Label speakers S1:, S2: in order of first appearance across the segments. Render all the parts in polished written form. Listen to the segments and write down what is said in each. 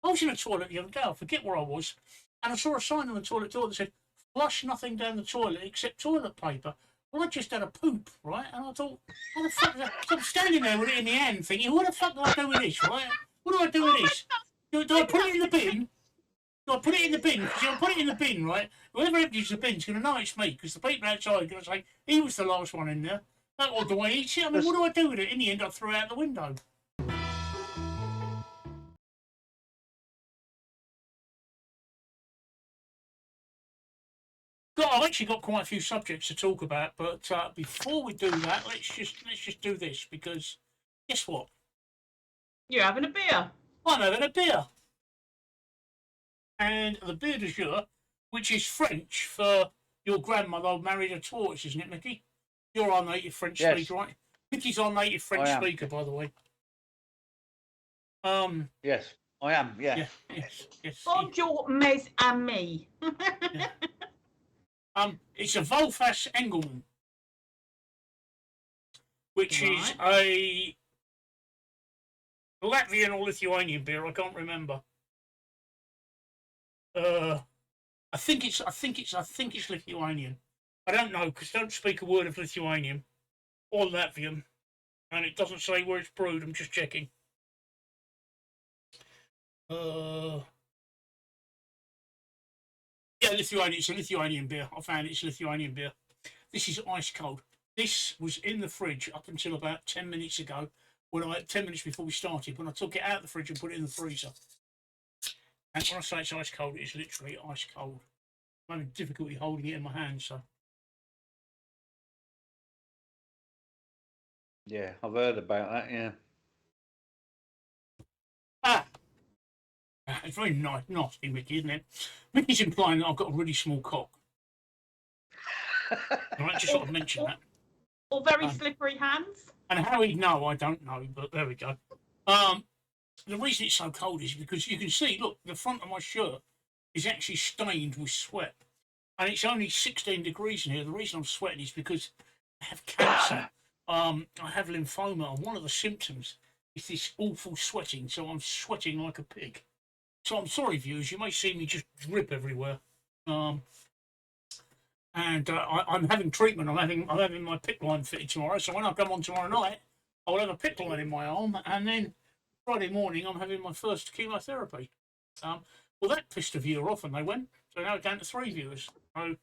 S1: I was in the toilet the other day, I forget where I was, and I saw a sign on the toilet door that said, flush nothing down the toilet except toilet paper. Well, I just had a poop, right? And I thought, how the fuck is that? So I'm standing there with it in the hand thinking, what the fuck do I do with this, right? What do I do with this? Do I put it in the bin? Do I put it in the bin? Because if I put it in the bin, right, whoever empties the bin's going to know it's me, because the people outside are going to say, he was the last one in there. Or do I eat it? I mean, what do I do with it? In the end, I threw it out the window. I've actually got quite a few subjects to talk about, but before we do that, let's just do this, because guess what?
S2: You're having a beer.
S1: I'm having a beer, and the beer de jour, which is French for your grandmother married a tortoise, isn't it, Mickey? You're our native French speaker, right? Mickey's our native French speaker, by the way.
S3: Yes, I am. Yeah.
S1: Yes.
S2: Bonjour, mes amis.
S1: Yeah. It's a Volfas Engelmann, which is a Latvian or Lithuanian beer. I can't remember. I think it's Lithuanian. I don't know, because I don't speak a word of Lithuanian or Latvian, and it doesn't say where it's brewed. I'm just checking. Yeah, Lithuanian. It's a Lithuanian beer. I found it's Lithuanian beer. This is ice cold. This was in the fridge up until about 10 minutes ago, 10 minutes before we started, when I took it out of the fridge and put it in the freezer. And when I say it's ice cold, it's literally ice cold. I'm having difficulty holding it in my hand, so.
S3: Yeah, I've heard about that, yeah.
S1: It's very nasty, Mickey, isn't it? Mickey's implying that I've got a really small cock. I just sort of mention that.
S2: Or very slippery hands.
S1: And how he'd know, I don't know, but there we go. The reason it's so cold is because you can see, look, the front of my shirt is actually stained with sweat. And it's only 16 degrees in here. The reason I'm sweating is because I have cancer. I have lymphoma, and one of the symptoms is this awful sweating, so I'm sweating like a pig. So I'm sorry, viewers, you may see me just drip everywhere. I'm having treatment. I'm having my PICC line fitted tomorrow. So when I come on tomorrow night, I'll have a PICC line in my arm, and then Friday morning I'm having my first chemotherapy. Well, that pissed a viewer off, and they went. So now it's down to 3 viewers. So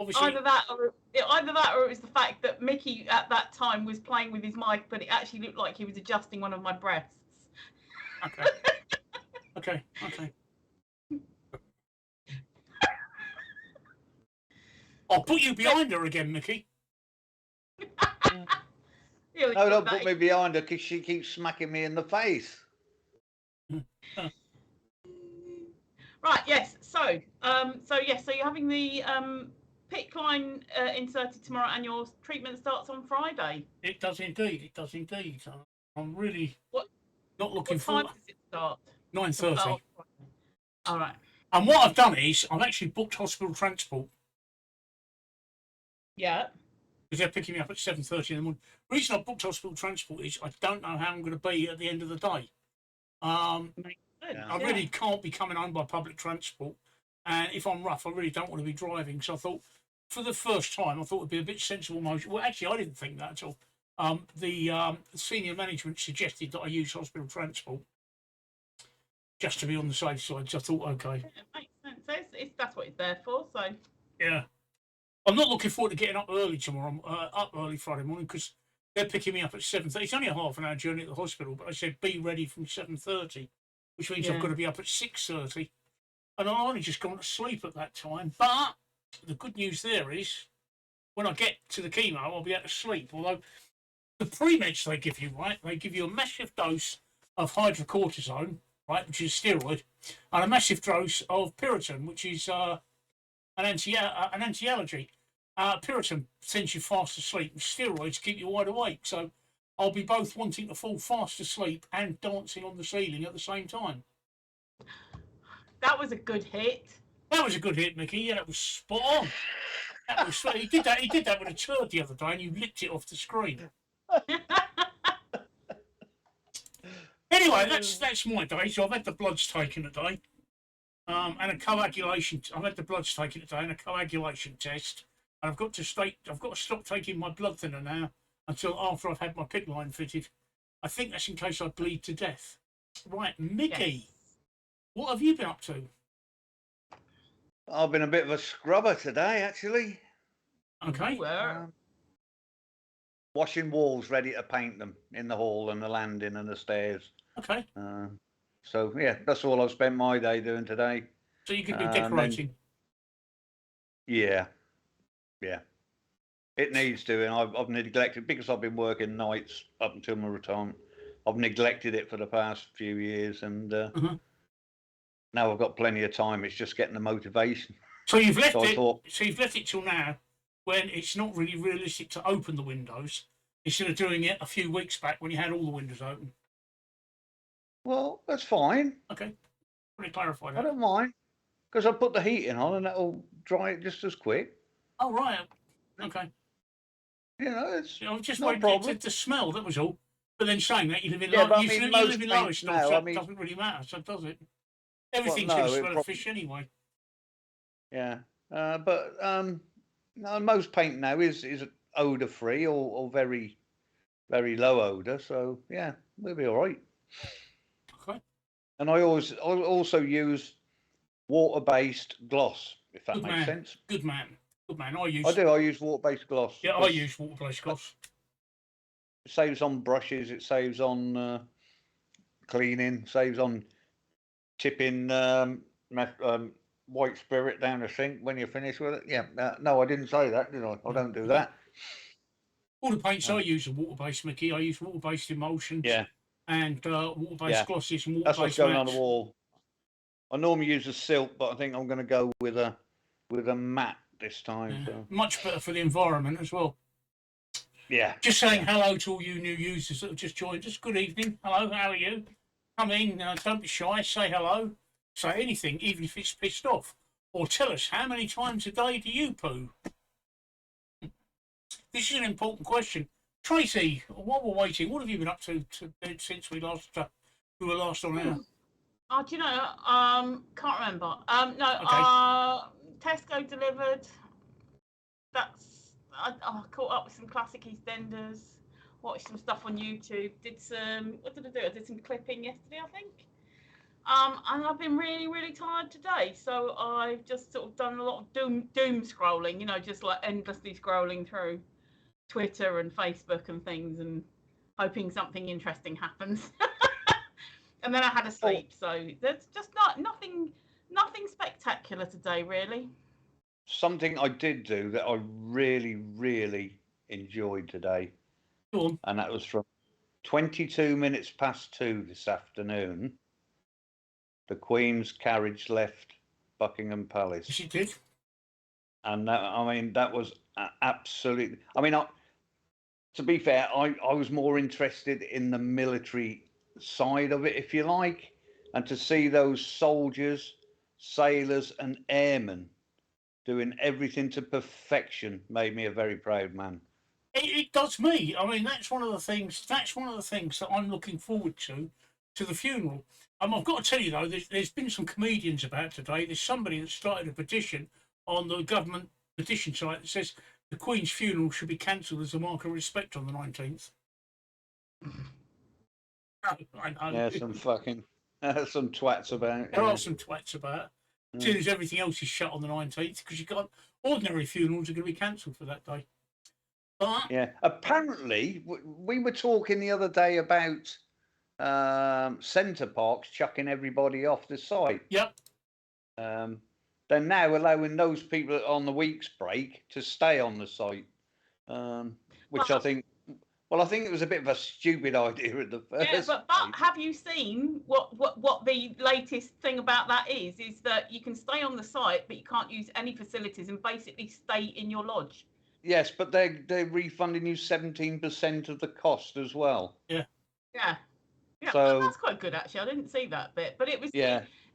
S1: obviously,
S2: either that, or it was the fact that Mickey at that time was playing with his mic, but it actually looked like he was adjusting one of my breasts.
S1: Okay. Okay. I'll put you behind her again, Mickey.
S3: No, don't put me behind her, because she keeps smacking me in the face.
S2: Right, yes. So you're having the PICC line inserted tomorrow, and your treatment starts on Friday.
S1: It does indeed. I'm really not looking
S2: forward.
S1: What time
S2: does it start?
S1: 9:30.
S2: Oh, all right.
S1: And what I've done is I've actually booked hospital transport.
S2: Yeah.
S1: Because they're picking me up at 7:30 in the morning. The reason I booked hospital transport is I don't know how I'm going to be at the end of the day. I really can't be coming home by public transport. And if I'm rough, I really don't want to be driving. So I thought, for the first time, I thought it'd be a bit sensible motion. Well, actually, I didn't think that at all. The senior management suggested that I use hospital transport just to be on the safe side. So I thought, okay.
S2: Yeah, it makes sense. That's what it's there for. So
S1: yeah, I'm not looking forward to getting up early tomorrow. Up early Friday morning, because they're picking me up at 7:30. It's only a half an hour journey to the hospital, but I said be ready from 7:30, which means I've got to be up at 6:30, and I've only just gone to sleep at that time. But the good news there is, when I get to the chemo, I'll be able to sleep. Although the pre-meds they give you, right? They give you a massive dose of hydrocortisone, right, which is a steroid, and a massive dose of Piriton, which is an anti-allergy. Piriton sends you fast asleep, and steroids keep you wide awake. So I'll be both wanting to fall fast asleep and dancing on the ceiling at the same time.
S2: That was a good hit.
S1: That was a good hit, Mickey. Yeah, that was spot on. That was he did that with a turd the other day, and you licked it off the screen. Anyway, that's my day. So I've had the bloods taken today, and a coagulation. I've had the bloods taken today and a coagulation test. And I've got to stop taking my blood thinner now until after I've had my PICC line fitted. I think that's in case I bleed to death. Right, Mickey, what have you been up to?
S3: I've been a bit of a scrubber today, actually.
S1: Okay.
S3: Washing walls, ready to paint them in the hall and the landing and the stairs.
S1: Okay.
S3: So yeah, that's all I've spent my day doing today.
S1: So you could be decorating.
S3: Yeah. It needs doing. I've neglected, because I've been working nights up until my retirement. I've neglected it for the past few years, and now I've got plenty of time. It's just getting the motivation.
S1: So you've left it. So you've left it till now, when it's not really realistic to open the windows, instead of doing it a few weeks back when you had all the windows open.
S3: Well, that's fine.
S1: Okay. Let me clarify that.
S3: I don't mind, because I put the heating on and that'll dry it just as quick.
S1: Oh, right. Okay.
S3: You know, it's
S1: just
S3: no problem.
S1: The smell, that was all. But then saying that, you live in Lowestoft, so it doesn't really matter, so does it? Everything's going to smell of fish anyway.
S3: Yeah. But no, most paint now is odour free or very, very low odour. So yeah, we'll be all right.
S1: Okay.
S3: And I also use water-based gloss, if that makes sense.
S1: Good man. I
S3: use water-based gloss.
S1: Yeah, I use water-based gloss.
S3: It saves on brushes. It saves on cleaning. Saves on tipping white spirit down the sink when you're finished with it. Yeah. No, I didn't say that, did I? I don't do that.
S1: All the paints I use are water-based, Mickey. I use water-based emulsions.
S3: Yeah.
S1: And water-based glosses and water-based
S3: That's what's going on the wall. I normally use a silk, but I think I'm going to go with a matte this time.
S1: Yeah.
S3: So.
S1: Much better for the environment as well.
S3: Yeah.
S1: Just saying hello to all you new users that have just joined us. Good evening. Hello, how are you? Come in, don't be shy, say hello. Say anything, even if it's pissed off. Or tell us, how many times a day do you poo? This is an important question. Tracy, while we're waiting, what have you been up to since we were last on air?
S2: Do you know? Can't remember. Tesco delivered. I caught up with some classic EastEnders. Watched some stuff on YouTube. What did I do? I did some clipping yesterday, I think. And I've been really, really tired today. So I've just sort of done a lot of doom scrolling. You know, just like endlessly scrolling through Twitter and Facebook and things, and hoping something interesting happens. And then I had a sleep, so there's just nothing spectacular today, really.
S3: Something I did do that I really, really enjoyed today, and that was from 22 minutes past 2 this afternoon. The Queen's carriage left Buckingham Palace.
S1: She did.
S3: And that was absolutely. To be fair, I was more interested in the military side of it, if you like, and to see those soldiers, sailors, and airmen doing everything to perfection made me a very proud man.
S1: It does me. I mean, that's one of the things that I'm looking forward to the funeral. I've got to tell you though, there's been some comedians about today. There's somebody that started a petition on the government petition site that says the Queen's funeral should be cancelled as a mark of respect on the 19th. I know.
S3: Yeah, some twats about.
S1: There are some twats about. As soon as everything else is shut on the 19th, because you got ordinary funerals are going to be cancelled for that day. But
S3: yeah, apparently we were talking the other day about Centre Parcs chucking everybody off the site.
S1: Yep.
S3: They're now allowing those people on the week's break to stay on the site, which I think. Well, I think it was a bit of a stupid idea at the first.
S2: Yeah, but have you seen what the latest thing about that is that you can stay on the site, but you can't use any facilities and basically stay in your lodge.
S3: Yes, but they're refunding you 17% of the cost as well.
S1: Yeah.
S2: Yeah. Yeah,
S3: so
S2: that's quite good actually. I didn't see that bit, but it was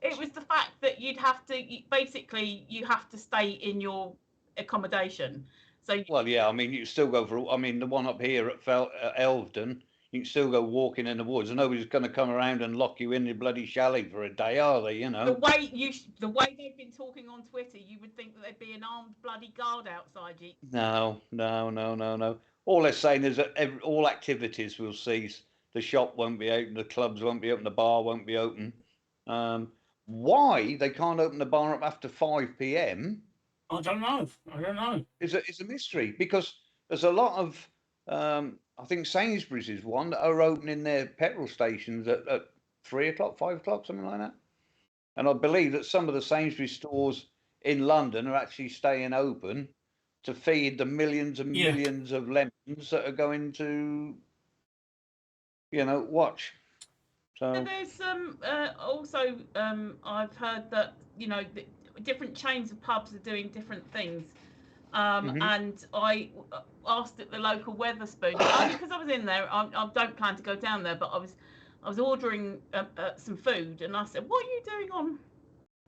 S2: it was the fact that you have to stay in your accommodation. So
S3: well, yeah, I mean, you still go for. I mean, the one up here at Elvedon, you can still go walking in the woods, and nobody's going to come around and lock you in your bloody chalet for a day, are they? You know.
S2: The way they've been talking on Twitter, you would think that there'd be an armed bloody guard outside you.
S3: No. All they're saying is that all activities will cease. The shop won't be open, the clubs won't be open, the bar won't be open. Why they can't open the bar up after 5 p.m.
S1: I don't know.
S3: Is a mystery, because there's a lot of I think Sainsbury's is one that are opening their petrol stations at 3 o'clock, 5 o'clock, something like that. And I believe that some of the Sainsbury's stores in London are actually staying open to feed the millions and millions of lemons that are going to, watch. So
S2: there's also I've heard that different chains of pubs are doing different things. And I asked at the local Weatherspoon, only because I was in there. I don't plan to go down there, but I was ordering some food, and I said,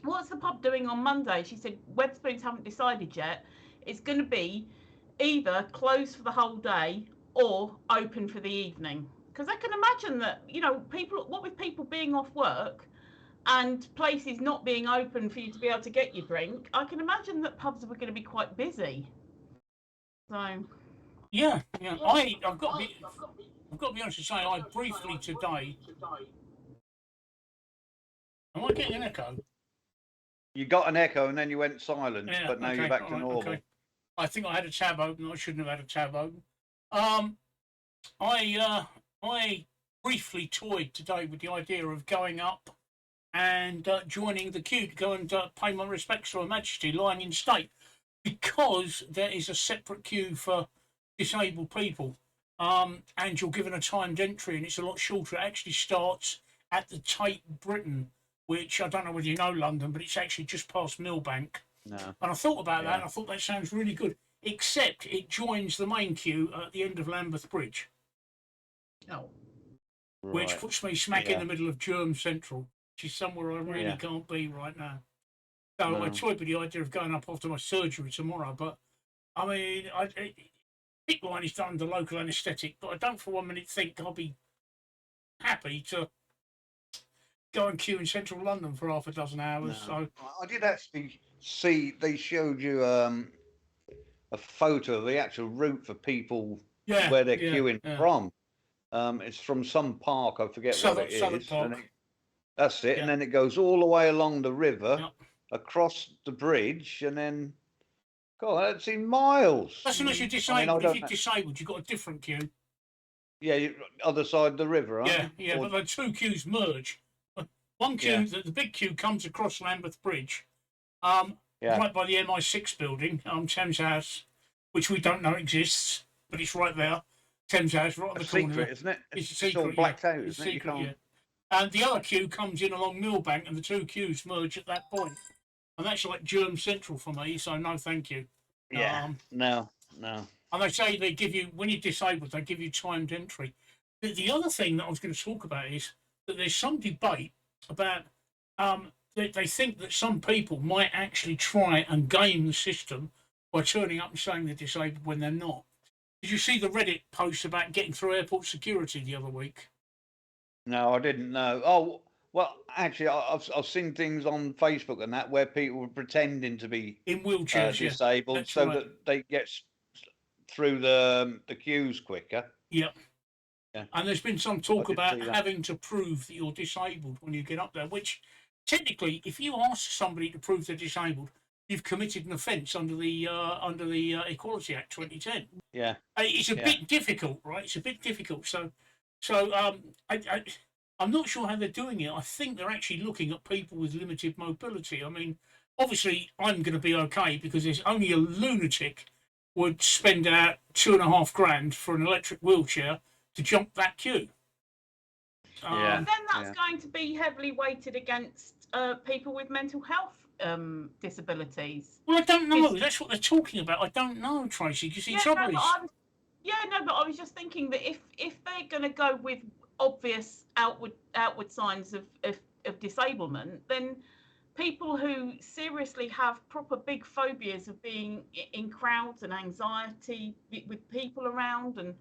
S2: what's the pub doing on Monday? She said, Weatherspoons haven't decided yet. It's going to be either closed for the whole day or open for the evening. Because I can imagine that, what with people being off work and places not being open for you to be able to get your drink, I can imagine that pubs were going to be quite busy. So.
S1: Yeah. I've got to be honest and say, I briefly today. Am I getting an echo?
S3: You got an echo and then you went silent, but now you're back to normal.
S1: Okay. I think I had a tab open. I shouldn't have had a tab open. I briefly toyed today with the idea of going up and joining the queue to go and pay my respects to Her Majesty lying in state, because there is a separate queue for disabled people, and you're given a timed entry, and it's a lot shorter. It actually starts at the Tate Britain, which I don't know whether you know London, but it's actually just past Millbank.
S3: No.
S1: And I thought about that, and I thought that sounds really good, except it joins the main queue at the end of Lambeth Bridge.
S2: Oh.
S3: Right.
S1: Which puts me smack in the middle of Germ Central, which is somewhere I really can't be right now. So I toyed with the idea of going up after my surgery tomorrow, but I mean, PICC line is done under local anaesthetic, but I don't for 1 minute think I'll be happy to go and queue in central London for half a dozen hours.
S3: No.
S1: So
S3: I did actually see, they showed you a photo of the actual route for people where they're queuing from. It's from some park, I forget what it is. That's it, and then it goes all the way along the river, across the bridge, and then, God, that's in miles.
S1: That's unless you're disabled. If you're disabled, you've got a different queue.
S3: Yeah, other side of the river, aren't you?
S1: Yeah, but the two queues merge. One queue, the big queue, comes across Lambeth Bridge, right by the MI6 building, Thames House, which we don't know exists, but it's right there. Thames House, right on the corner.
S3: Secret, isn't it?
S1: It's a secret.
S3: All blacked out,
S1: it's
S3: isn't it?
S1: secret, And the other queue comes in along Millbank, and the two queues merge at that point. And that's like Germ Central for me, so no thank you.
S3: Yeah, no.
S1: And they say they give you, when you're disabled, they give you timed entry. The other thing that I was going to talk about is that there's some debate about, they think that some people might actually try and game the system by turning up and saying they're disabled when they're not. Did you see the Reddit post about getting through airport security the other week?
S3: No, I didn't know. Oh, well, actually, I've seen things on Facebook and that where people were pretending to be
S1: in wheelchairs,
S3: disabled, so that they get through the queues quicker.
S1: Yep. Yeah. And there's been some talk about having to prove that you're disabled when you get up there, which technically, if you ask somebody to prove they're disabled, you've committed an offence under the Equality Act 2010.
S3: Yeah.
S1: It's a bit difficult, right? It's a bit difficult. So I'm not sure how they're doing it. I think they're actually looking at people with limited mobility. I mean, obviously, I'm going to be okay because there's only a lunatic would spend out $2,500 for an electric wheelchair to jump that queue.
S2: Then that's going to be heavily weighted against people with mental health disabilities.
S1: Well, I don't know. That's what they're talking about. I don't know, Tracy. Because the trouble is...
S2: but I was just thinking that if they're going to go with obvious outward signs of disablement, then people who seriously have proper big phobias of being in crowds and anxiety with people around and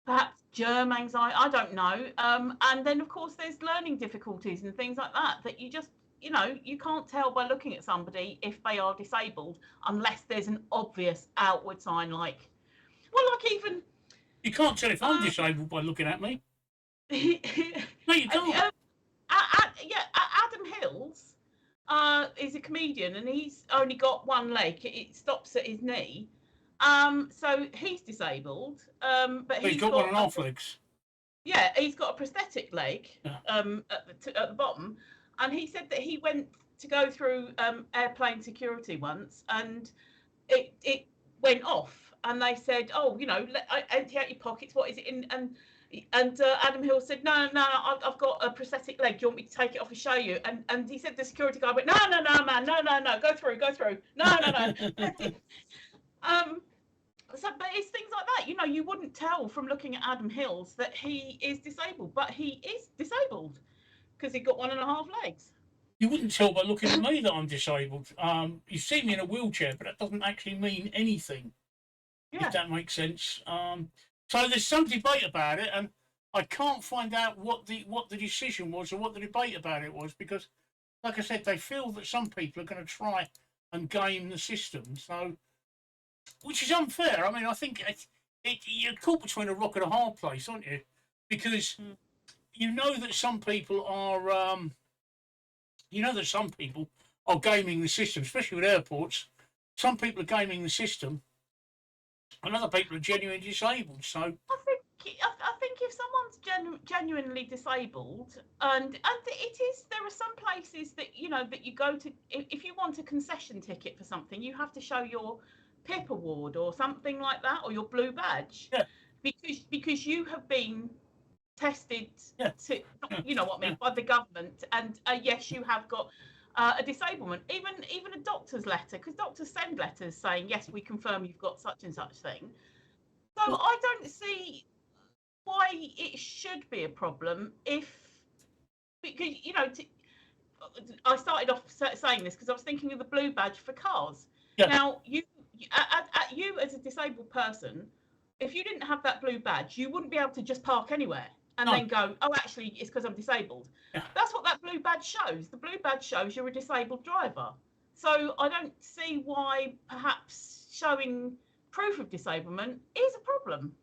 S2: perhaps germ anxiety, I don't know. And then of course there's learning difficulties and things like that that you just, you know, you can't tell by looking at somebody if they are disabled unless there's an obvious outward sign, like, well, like even
S1: You can't tell if I'm disabled by looking at me. No, you can't.
S2: Adam Hills is a comedian and he's only got one leg. It stops at his knee. So he's disabled. But
S1: He's got 1.5 legs.
S2: Yeah, he's got a prosthetic leg
S1: Yeah.
S2: at the bottom. And he said that he went to go through airplane security once and it went off. And they said, oh, you know, empty out your pockets. What is it in? And Adam Hill said, no, I've got a prosthetic leg. Do you want me to take it off and show you? And he said the security guy went, no, man, no, go through. No. So, but it's things like that. You know, you wouldn't tell from looking at Adam Hills that he is disabled, but he is disabled because he got 1.5 legs.
S1: You wouldn't tell by looking at me that I'm disabled. You see me in a wheelchair, but that doesn't actually mean anything.
S2: Yeah.
S1: If that makes sense. So there's some debate about it, and I can't find out what the decision was or what the debate about it was, because, like I said, they feel that some people are going to try and game the system. So, which is unfair. I mean, I think you're caught between a rock and a hard place, aren't you? Because you know that some people are, gaming the system, especially with airports. Some people are gaming the system, and other people are genuinely disabled. So
S2: I think if someone's genuinely disabled, and it is, there are some places that, you know, that you go to, if you want a concession ticket for something, you have to show your PIP award or something like that, or your blue badge,
S1: yeah,
S2: because you have been tested
S1: yeah,
S2: to, you know what I mean, by the government, and yes, you have got a disablement, even a doctor's letter, because doctors send letters saying, yes, we confirm you've got such and such thing. So I don't see why it should be a problem because, you know, I started off saying this because I was thinking of the blue badge for cars.
S1: Yeah.
S2: Now, you as a disabled person, if you didn't have that blue badge, you wouldn't be able to just park anywhere and then go, oh, actually, it's because I'm disabled.
S1: Yeah.
S2: That's what that blue badge shows. The blue badge shows you're a disabled driver. So I don't see why perhaps showing proof of disablement is a problem.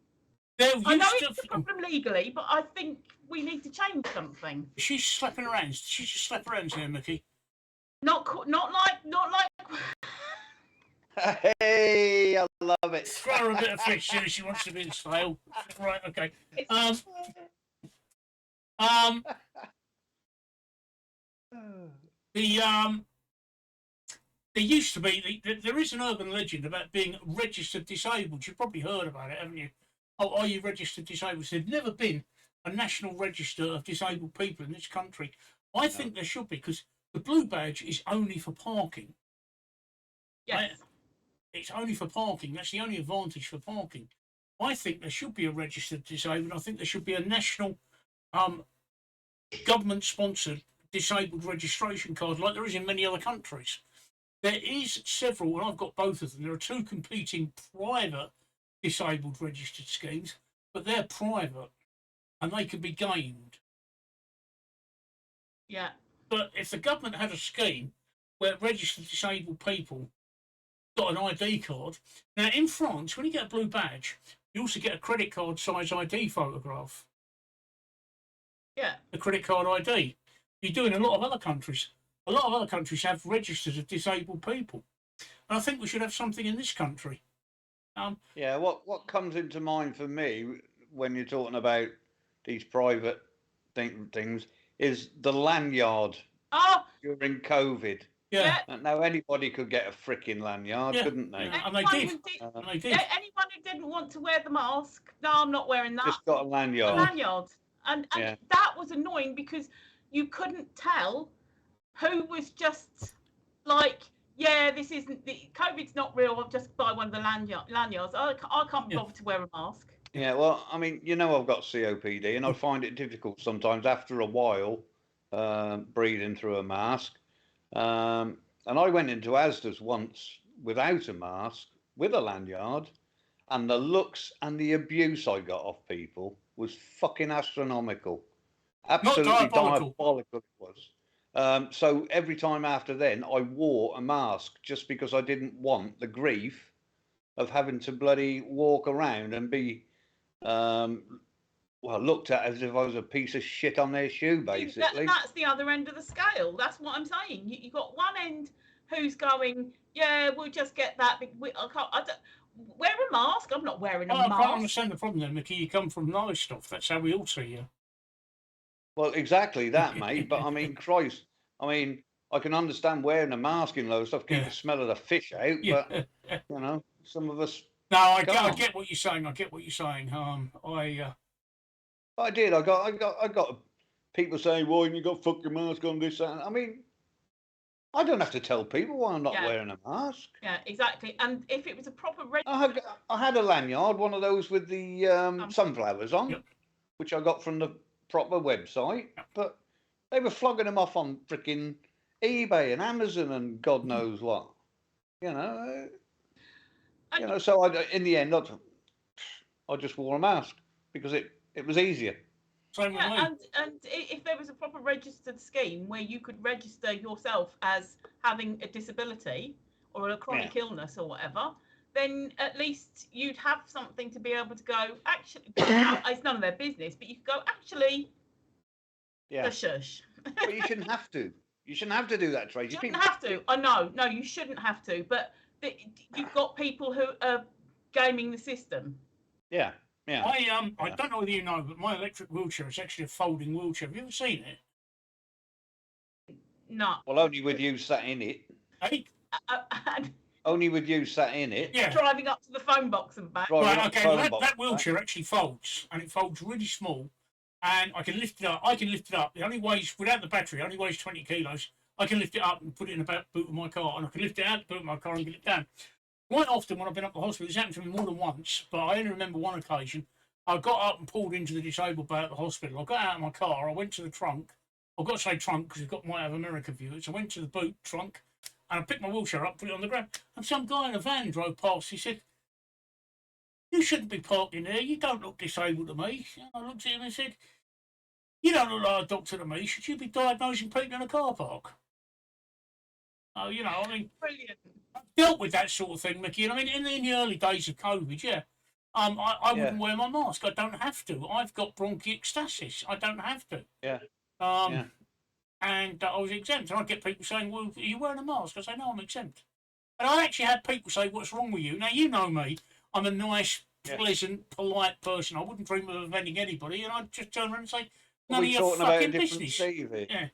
S2: I know it's a problem legally, but I think we need to change something.
S1: She's slapping her hands. She just slap her hands here, Mickey.
S2: Not like.
S3: Hey, I love it.
S1: Throw her a bit of fish in if she wants to be in stale. Right, okay. There used to be, there is an urban legend about being registered disabled. You've probably heard about it, haven't you? Oh, are you registered disabled? There's never been a national register of disabled people in this country. I think there should be, because the blue badge is only for parking.
S2: Yes.
S1: It's only for parking. That's the only advantage for parking. I think there should be a registered disabled. I think there should be a national government-sponsored disabled registration card like there is in many other countries. There is several, and I've got both of them. There are two competing private disabled registered schemes, but they're private and they can be gamed.
S2: Yeah.
S1: But if the government had a scheme where registered disabled people got an ID card, now in France, when you get a blue badge, you also get a credit card size ID photograph.
S2: Yeah.
S1: A credit card ID. You do in a lot of other countries. A lot of other countries have registers of disabled people. And I think we should have something in this country.
S3: Yeah, what comes into mind for me when you're talking about these private things is the lanyard during COVID.
S1: Yeah.
S3: Now anybody could get a freaking lanyard, couldn't they?
S1: Yeah. And they did.
S2: Anyone who didn't want to wear the mask, no, I'm not wearing that.
S3: Just got a lanyard.
S2: A lanyard. And that was annoying because you couldn't tell who was just like, yeah, this isn't, COVID's not real, I'll just buy one of the lanyards. I can't be bothered to wear a mask.
S3: Yeah, well, I mean, you know, I've got COPD and I find it difficult sometimes after a while breathing through a mask. And I went into Asda's once without a mask, with a lanyard, and the looks and the abuse I got off people was fucking astronomical.
S1: Not
S3: Absolutely
S1: diabolical.
S3: diabolical it was. So every time after then, I wore a mask just because I didn't want the grief of having to bloody walk around and be, well, looked at as if I was a piece of shit on their shoe, basically.
S2: That's the other end of the scale. That's what I'm saying. You've got one end who's going, yeah, we'll just get that. I don't wear a mask. I'm not wearing a
S1: I
S2: mask.
S1: can't understand the problem then, Mickey. You come from nice stuff. That's how we all see you.
S3: Well, exactly that, mate. But I mean, Christ, I mean, I can understand wearing a mask in low stuff, keep
S1: Yeah.
S3: the smell of the fish out,
S1: Yeah.
S3: but you know, some of us.
S1: No, I
S3: can't.
S1: get what you're saying. I get what you're saying.
S3: I did. I got people saying, "Why you got fucking mask on this?" And I mean, I don't have to tell people why I'm not
S2: Yeah.
S3: wearing a mask.
S2: Yeah, exactly. And if it was a proper
S3: I had a lanyard, one of those with the sunflowers on,
S1: Yep.
S3: which I got from the proper website, but they were flogging them off on freaking eBay and Amazon and God knows what. You know, So in the end, I just wore a mask because it was easier.
S1: same with me.
S2: and if there was a proper registered scheme where you could register yourself as having a disability or a chronic illness or whatever, then at least you'd have something to be able to go, actually, it's none of their business, but you could go, actually, shush.
S3: But you shouldn't have to. You shouldn't have to do that, Tracy.
S2: You shouldn't have to. I know. No, you shouldn't have to. But you've got people who are gaming the system.
S3: Yeah. Yeah.
S1: I don't know whether you know, but my electric wheelchair is actually a folding wheelchair. Have you ever seen it?
S2: No.
S3: Well, only with you sat in it.
S1: Hey?
S3: Only with you sat in it.
S2: Yeah. Driving up to the phone box and back.
S1: Right, okay, well, that wheelchair actually folds, and it folds really small, and I can lift it up. It only weighs, without the battery, it only weighs 20 kilos. I can lift it up and put it in the back boot of my car, and I can lift it out the boot of my car and get it down. Quite often when I've been up to the hospital, it's happened to me more than once, but I only remember one occasion. I got up and pulled into the disabled bay at the hospital. I got out of my car, I went to the trunk. I've got to say trunk because it might have American viewers. I went to the boot trunk and I picked my wheelchair up, put it on the ground. And some guy in a van drove past. He said, "You shouldn't be parked in there. You don't look disabled to me." And I looked at him and said, "You don't look like a doctor to me. Should you be diagnosing people in a car park?" Oh, I mean,
S2: brilliant.
S1: I've dealt with that sort of thing, Mickey. And I mean, in the early days of COVID, I wouldn't wear my mask. I don't have to. I've got bronchiectasis. I don't have to.
S3: Yeah.
S1: And I was exempt. And I get people saying, "Well, are you wearing a mask?" I say, "No, I'm exempt." And I actually had people say, "What's wrong with you?" Now, you know me. I'm a nice, pleasant, polite person. I wouldn't dream of offending anybody. And I'd just turn around and say, "None of your fucking business."
S2: Yeah.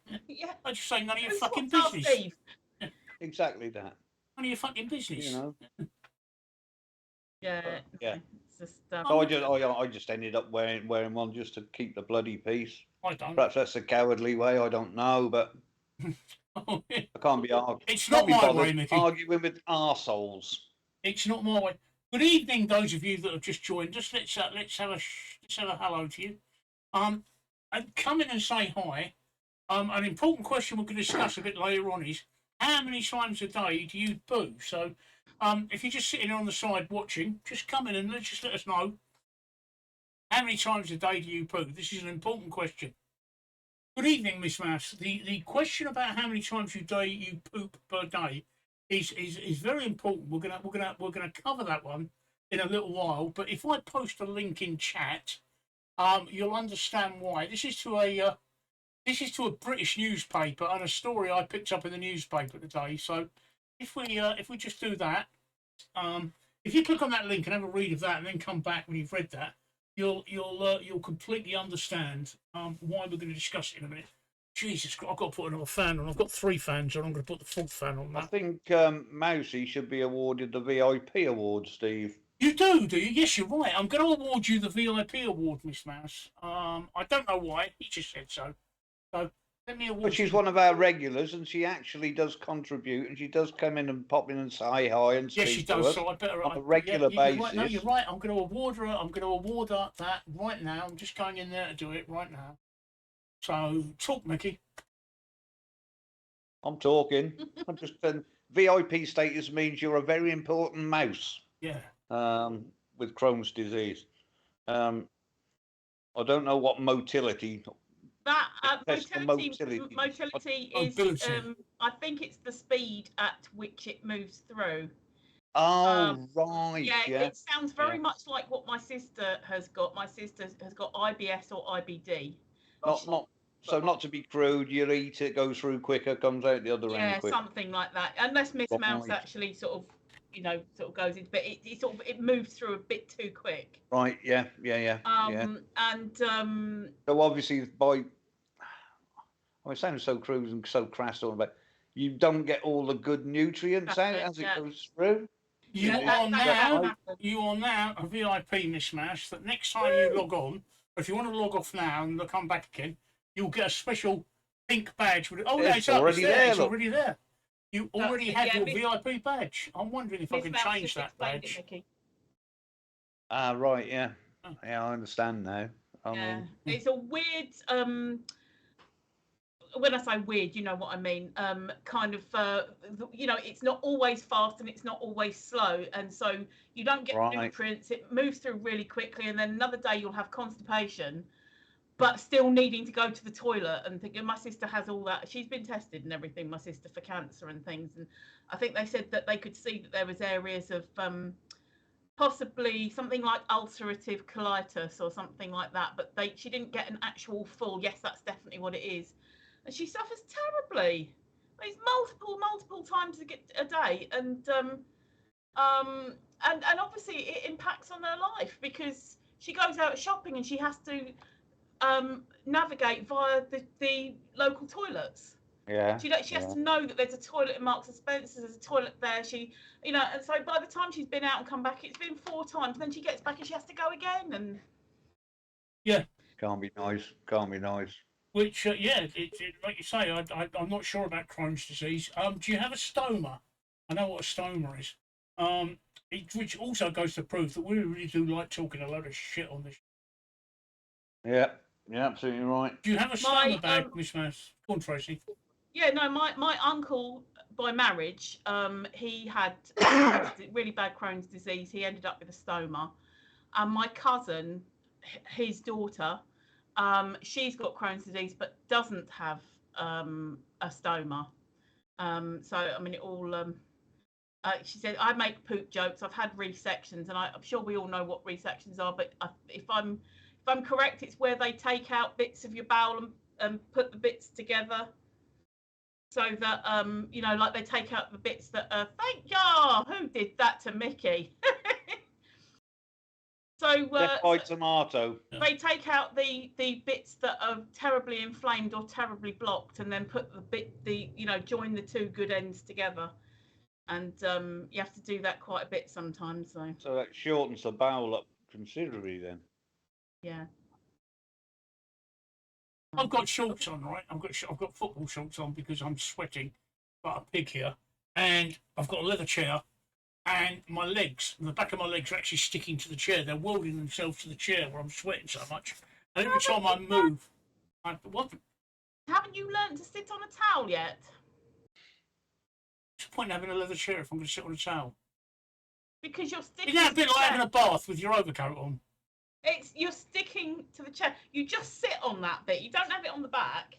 S1: I just say, "None of your
S2: Who's
S1: fucking
S2: what's
S1: business."
S2: Steve?
S3: Exactly that.
S1: None of your fucking business.
S2: Yeah. It's just,
S3: I just ended up wearing one just to keep the bloody peace.
S1: I don't.
S3: Perhaps that's a cowardly way. I don't know, but I can't be arguing.
S1: It's not my way, Mickey.
S3: Arguing with arseholes.
S1: It's not my way. Good evening, those of you that have just joined us. Let's have a hello to you. And come in and say hi. An important question we're going to discuss a bit later on is how many times a day do you poo? So, if you're just sitting on the side watching, just come in and let us know how many times a day do you poo. This is an important question. Good evening, Miss Mouse. The question about how many times you poop per day is very important. We're gonna cover that one in a little while. But if I post a link in chat, you'll understand why. This is to a British newspaper and a story I picked up in the newspaper today. So if we just do that, if you click on that link and have a read of that, and then come back when you've read that, you'll completely understand why we're going to discuss it in a minute. Jesus Christ, I've got to put another fan on. I've got 3 fans on. I'm going to put the 4th fan on. That.
S3: I think Mousy should be awarded the VIP award, Steve.
S1: You do you? Yes, you're right. I'm going to award you the VIP award, Miss Mouse. I don't know why. He just said so. So let me award.
S3: But she's one of our regulars, and she actually does contribute, and she does come in and pop in and say hi and speak.
S1: Yes, she does. So I better
S3: on a regular basis.
S1: Right, no, you're right. I'm going to award her. I'm going to award her that right now. I'm just going in there to do it right now. So talk, Mickey.
S3: I'm talking. I'm just VIP status means you're a very important mouse.
S1: Yeah.
S3: With Crohn's disease. I don't know what motility.
S2: That
S3: Test the
S2: motility
S3: motility.
S2: is,
S1: Mobility.
S2: I think it's the speed at which it moves through.
S3: Oh, right.
S2: Yeah,
S3: Yeah.
S2: it sounds very much like what my sister has got. My sister has got IBS or IBD.
S3: Not to be crude, you eat it, goes through quicker, comes out the other end
S2: Yeah,
S3: quicker.
S2: something like that. Unless Miss Mouse
S3: Right.
S2: actually sort of, goes into, but it moves through a bit too quick.
S3: Right. Yeah.
S2: And
S3: So obviously, it sounds so crude and so crass, all but you don't get all the good nutrients out as it goes through.
S1: You
S2: that
S1: are
S2: can
S1: now
S2: happen.
S1: a VIP, Miss Mash, that next time you log on, or if you want to log off now and come back again, you'll get a special pink badge with it. Oh, no, it's already there. It's already there. You already have your VIP badge. I'm wondering if I can change that badge.
S3: Ah, right, yeah. Yeah, I understand now. I mean,
S2: It's a weird, when I say weird, you know what I mean. Kind of, it's not always fast and it's not always slow, and so you don't get nutrients. It moves through really quickly, and then another day you'll have constipation, but still needing to go to the toilet and thinking. My sister has all that. She's been tested and everything. My sister, for cancer and things, and I think they said that they could see that there was areas of possibly something like ulcerative colitis or something like that, but she didn't get an actual full. Yes, that's definitely what it is. And she suffers terribly. It's multiple times a day, and obviously it impacts on her life because she goes out shopping and she has to navigate via the local toilets.
S3: yeah.
S2: She has to know that there's a toilet in Marks and Spencer's, there's a toilet there. And so by the time she's been out and come back, it's been 4 times. Then she gets back and she has to go again. And
S1: yeah,
S3: can't be nice.
S1: Which, like you say, I'm not sure about Crohn's disease. Do you have a stoma? I know what a stoma is. Which also goes to prove that we really do like talking a load of shit on this.
S3: Yeah, absolutely right.
S1: Do you have a stoma bag, Miss Mouse? Go on, Tracy.
S2: Yeah, no, my uncle by marriage, he had really bad Crohn's disease. He ended up with a stoma, and my cousin, his daughter, she's got Crohn's disease but doesn't have a stoma. So I mean, it all. She said, I make poop jokes. I've had resections, and I'm sure we all know what resections are. But if I'm correct, it's where they take out bits of your bowel and put the bits together, so that like they take out the bits that. Thank you. Who did that to Mickey? So
S3: by tomato.
S2: They take out the bits that are terribly inflamed or terribly blocked, and then put join the two good ends together. And you have to do that quite a bit sometimes.
S3: So that shortens the bowel up considerably then.
S2: Yeah.
S1: I've got shorts on, right? I've got football shorts on because I'm sweating like a pig here, and I've got a leather chair, and my legs, the back of my legs are actually sticking to the chair. They're welding themselves to the chair where I'm sweating so much. And every time I move, what?
S2: Haven't you learned to sit on a towel yet?
S1: What's the point in having a leather chair if I'm going to sit on a towel?
S2: Because you're sticking.
S1: Isn't that a bit like having a bath with your overcoat on?
S2: You're sticking to the chair. You just sit on that bit. You don't have it on the back.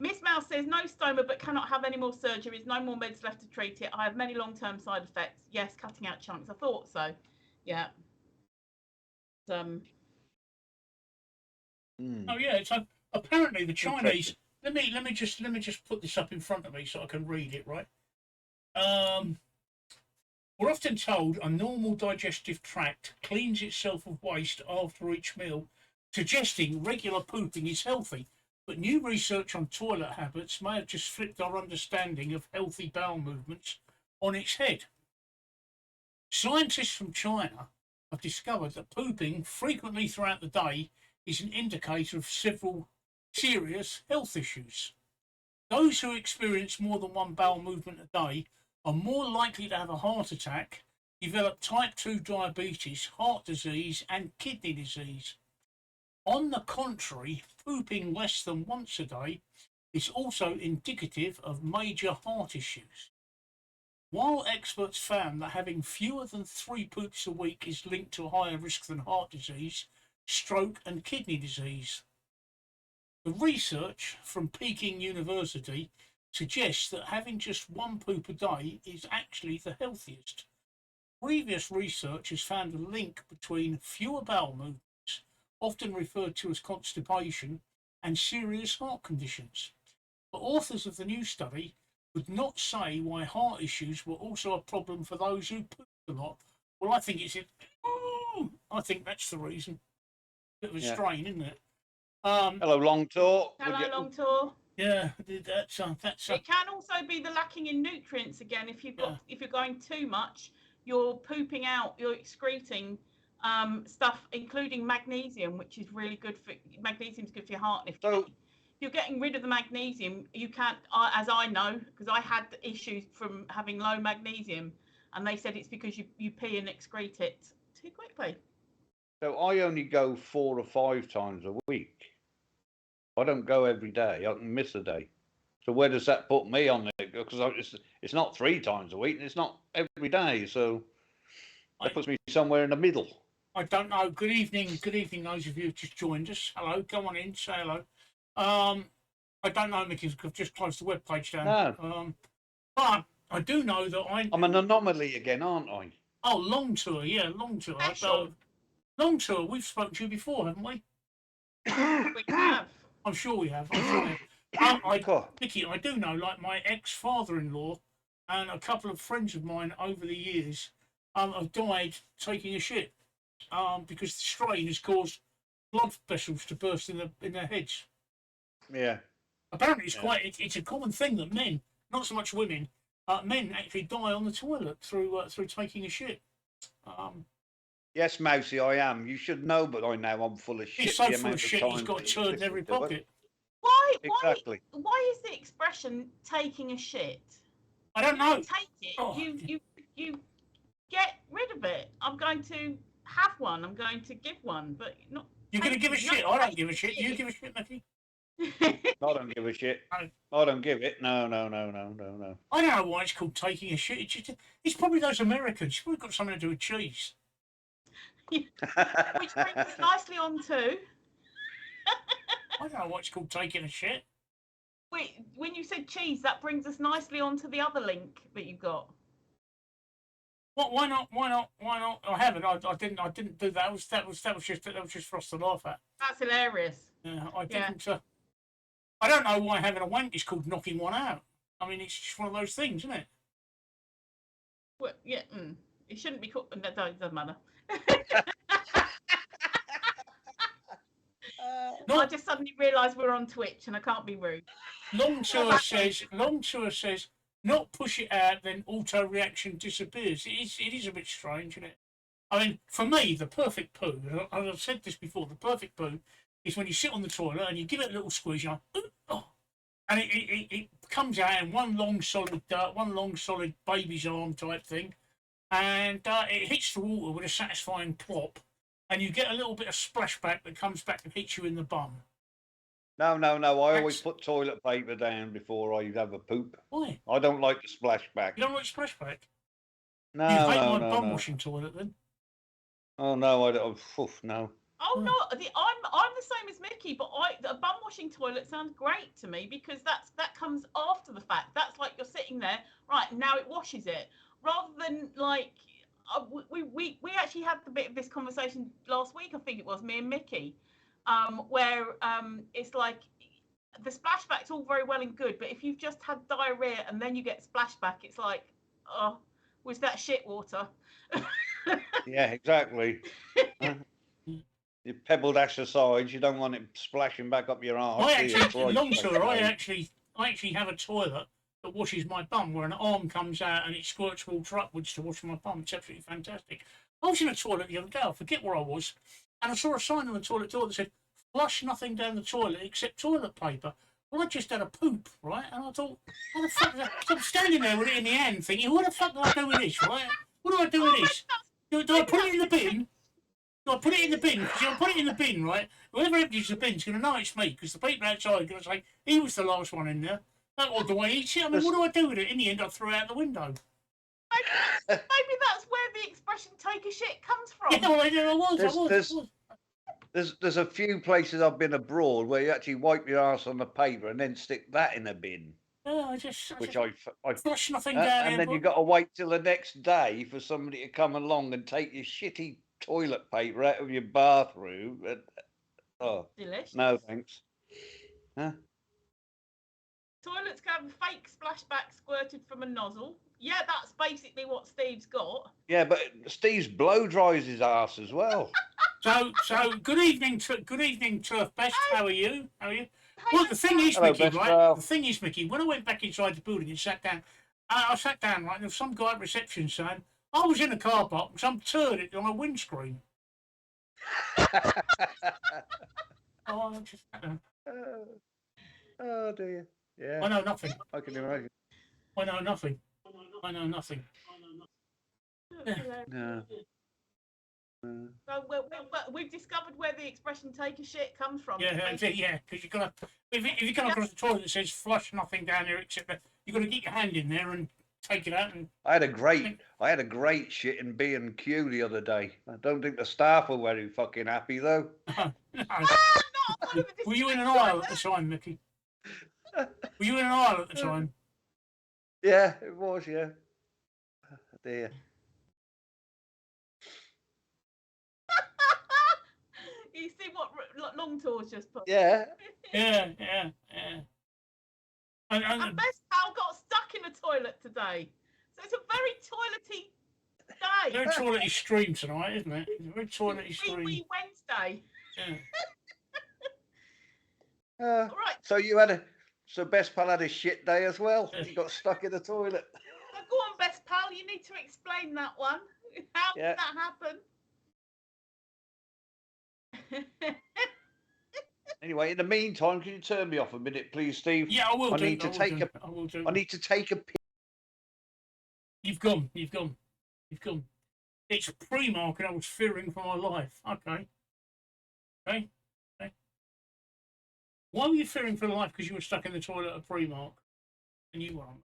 S2: Miss Mouse says, no stoma, but cannot have any more surgeries. No more meds left to treat it. I have many long-term side effects. Yes, cutting out chunks. I thought so. Yeah.
S1: Oh yeah. So apparently the Chinese. Let me just put this up in front of me so I can read it. Right. We're often told a normal digestive tract cleans itself of waste after each meal, suggesting regular pooping is healthy. But new research on toilet habits may have just flipped our understanding of healthy bowel movements on its head. Scientists from China have discovered that pooping frequently throughout the day is an indicator of several serious health issues. Those who experience more than one bowel movement a day are more likely to have a heart attack, develop type 2 diabetes, heart disease, and kidney disease. On the contrary, pooping less than once a day is also indicative of major heart issues. While experts found that having fewer than 3 poops a week is linked to a higher risk than heart disease, stroke and kidney disease. The research from Peking University suggests that having just one poop a day is actually the healthiest. Previous research has found a link between fewer bowel movements, often referred to as constipation, and serious heart conditions. The authors of the new study would not say why heart issues were also a problem for those who pooped a lot. Well, I think I think that's the reason. Bit of a strain, isn't it?
S3: Hello, Long Tour.
S2: Hello, Long Tour.
S1: Yeah, that's
S2: It can also be the lacking in nutrients again. If you're going too much, you're pooping out, you're excreting stuff, including magnesium, which is really good for magnesium's good for your heart. If you're getting rid of the magnesium, you can't, as I know, because I had issues from having low magnesium, and they said it's because you pee and excrete it too quickly.
S3: So I only go 4 or 5 times a week. I don't go every day. I can miss a day. So where does that put me on it? Because it's not 3 times a week, and it's not every day. So that puts me somewhere in the middle.
S1: I don't know. Good evening, those of you who've just joined us. Hello, come on in, say hello. I don't know, Mickey, I've just closed the webpage down.
S3: No.
S1: But I do know that
S3: I'm an anomaly again, aren't I?
S1: Oh, Long Tour, yeah, Long Tour. Long Tour, we've spoken to you before, haven't we?
S2: We have.
S1: I'm sure we have. Mickey, I do know, like my ex-father-in-law and a couple of friends of mine over the years have died taking a shit because the strain has caused blood vessels to burst in their heads.
S3: Yeah.
S1: Apparently, it's a common thing that men, not so much women, men actually die on the toilet through taking a shit.
S3: Yes, Mousy, I am. You should know, but I know I'm full of shit.
S1: He's so full of shit, he's got a turd in every pocket.
S2: Exactly. Why is the expression "taking a shit"?
S1: I don't know.
S2: Take it. You get rid of it. I'm going to have one. I'm going to give one, but not.
S1: You're going to give a shit. I don't give a shit. You give a shit, Mickey.
S3: I don't give a shit. I don't give it. No.
S1: I don't know why it's called taking a shit. It's probably those Americans. It's probably got something to do with cheese.
S2: Which brings us nicely on to.
S1: I don't know why it's called taking a shit.
S2: Wait, when you said cheese, that brings us nicely on to the other link that you got.
S1: What? Why not? I haven't. I didn't do that. That was just for us to laugh at.
S2: That's hilarious.
S1: Yeah, I didn't. Yeah. I don't know why having a wank is called knocking one out. I mean, it's just one of those things, isn't it?
S2: Well, yeah, it shouldn't be called. That doesn't matter. I just suddenly realised we're on Twitch and I can't be rude.
S1: Long Tour says, not push it out, then auto reaction disappears. It is a bit strange, isn't it? I mean, for me, the perfect poo, and I've said this before, the perfect poo is when you sit on the toilet and you give it a little squeeze, and it comes out in one long solid baby's arm type thing, and it hits the water with a satisfying plop, and you get a little bit of splashback that comes back and hits you in the bum.
S3: No. I always put toilet paper down before I have a poop.
S1: Why?
S3: I don't like the splashback.
S1: You don't like splashback?
S3: No,
S1: you hate my bum washing toilet then?
S3: Oh no, I don't. No.
S2: Oh no, I'm the same as Mickey, but a bum washing toilet sounds great to me because that comes after the fact. That's like you're sitting there, right? Now it washes it, rather than like we actually had a bit of this conversation last week. I think it was me and Mickey, where it's like the splashback's all very well and good, but if you've just had diarrhea and then you get splashback, it's like, oh, was that shit water?
S3: Yeah, exactly. You pebbled exercise, you don't want it splashing back up your arse.
S1: I actually have a toilet that washes my bum, where an arm comes out and it squirts water upwards to wash my bum. It's absolutely fantastic. I was in a toilet the other day, I forget where I was, and I saw a sign on the toilet door that said, flush nothing down the toilet except toilet paper. Well, I just had a poop, right? And I thought, how the fuck? So I'm standing there with it in the hand thinking, what the fuck do I do with this, right? What do I do with this? Do I put it in the bin? Do I put it in the bin? Because if I put it in the bin, right, whoever empties the bin's going to know it's me, because the people outside are going to say, he was the last one in there. Or do I eat it? I mean, what do I do with it? In the end, I threw it out the window.
S2: Maybe that's where the expression "take a shit" comes from.
S1: Yeah, I was.
S3: There's a few places I've been abroad where you actually wipe your ass on the paper and then stick that in a bin,
S1: I
S3: which
S1: just
S3: I
S1: flush nothing down
S3: and
S1: here,
S3: then you've
S1: but
S3: got to wait till the next day for somebody to come along and take your shitty toilet paper out of your bathroom. And, oh,
S2: Delicious.
S3: no thanks. Huh?
S2: Toilets can have a fake splashback squirted from a nozzle. Yeah, that's basically what Steve's got.
S3: Yeah, but Steve's blow dries his ass as well.
S1: so good evening, Turf Best. How are you?
S2: Hey,
S1: Well, the thing is,
S3: Hello,
S1: Mickey,
S3: best
S1: right?
S3: pal.
S1: The thing is, Mickey, when I went back inside the building and sat down, I sat down, right, and there was some guy at reception saying, I was in a car park and some turd it on a windscreen. Oh, I just sat down.
S3: Oh dear. Yeah.
S1: I know nothing.
S3: I can imagine.
S1: I know nothing. I know nothing. Yeah.
S3: No.
S2: So we've discovered where the expression "take a shit" comes from.
S1: Yeah, that's it, yeah, because you've got to, if you come across the toilet that says flush nothing down there except that, you've got to get your hand in there and take it out. And
S3: I had a great shit in B&Q the other day. I don't think the staff were very fucking happy though.
S1: no.
S2: No,
S1: Were you in an aisle at the time, Mickey? Were you in an aisle at the time?
S3: Yeah, it was, yeah. Oh, dear.
S2: You see what Long Tour's just put?
S3: Yeah.
S1: Yeah.
S2: And Best Pal got stuck in a toilet today. So it's a very toilety day.
S1: Very toilety stream tonight, isn't it? It's a very toilety stream.
S2: Wee Wednesday.
S1: Yeah.
S2: All right.
S3: So Best Pal had a shit day as well.
S1: Yeah.
S3: He got stuck in the toilet.
S2: So go on, Best Pal. You need to explain that one. How did that happen?
S3: Anyway, in the meantime, can you turn me off a minute, please, Steve?
S1: Yeah, I will do.
S3: I need to take a piss.
S1: You've gone. It's a pre-mark and I was fearing for my life. Okay. Why were you fearing for life? Because you were stuck in the toilet at pre-mark? And you weren't.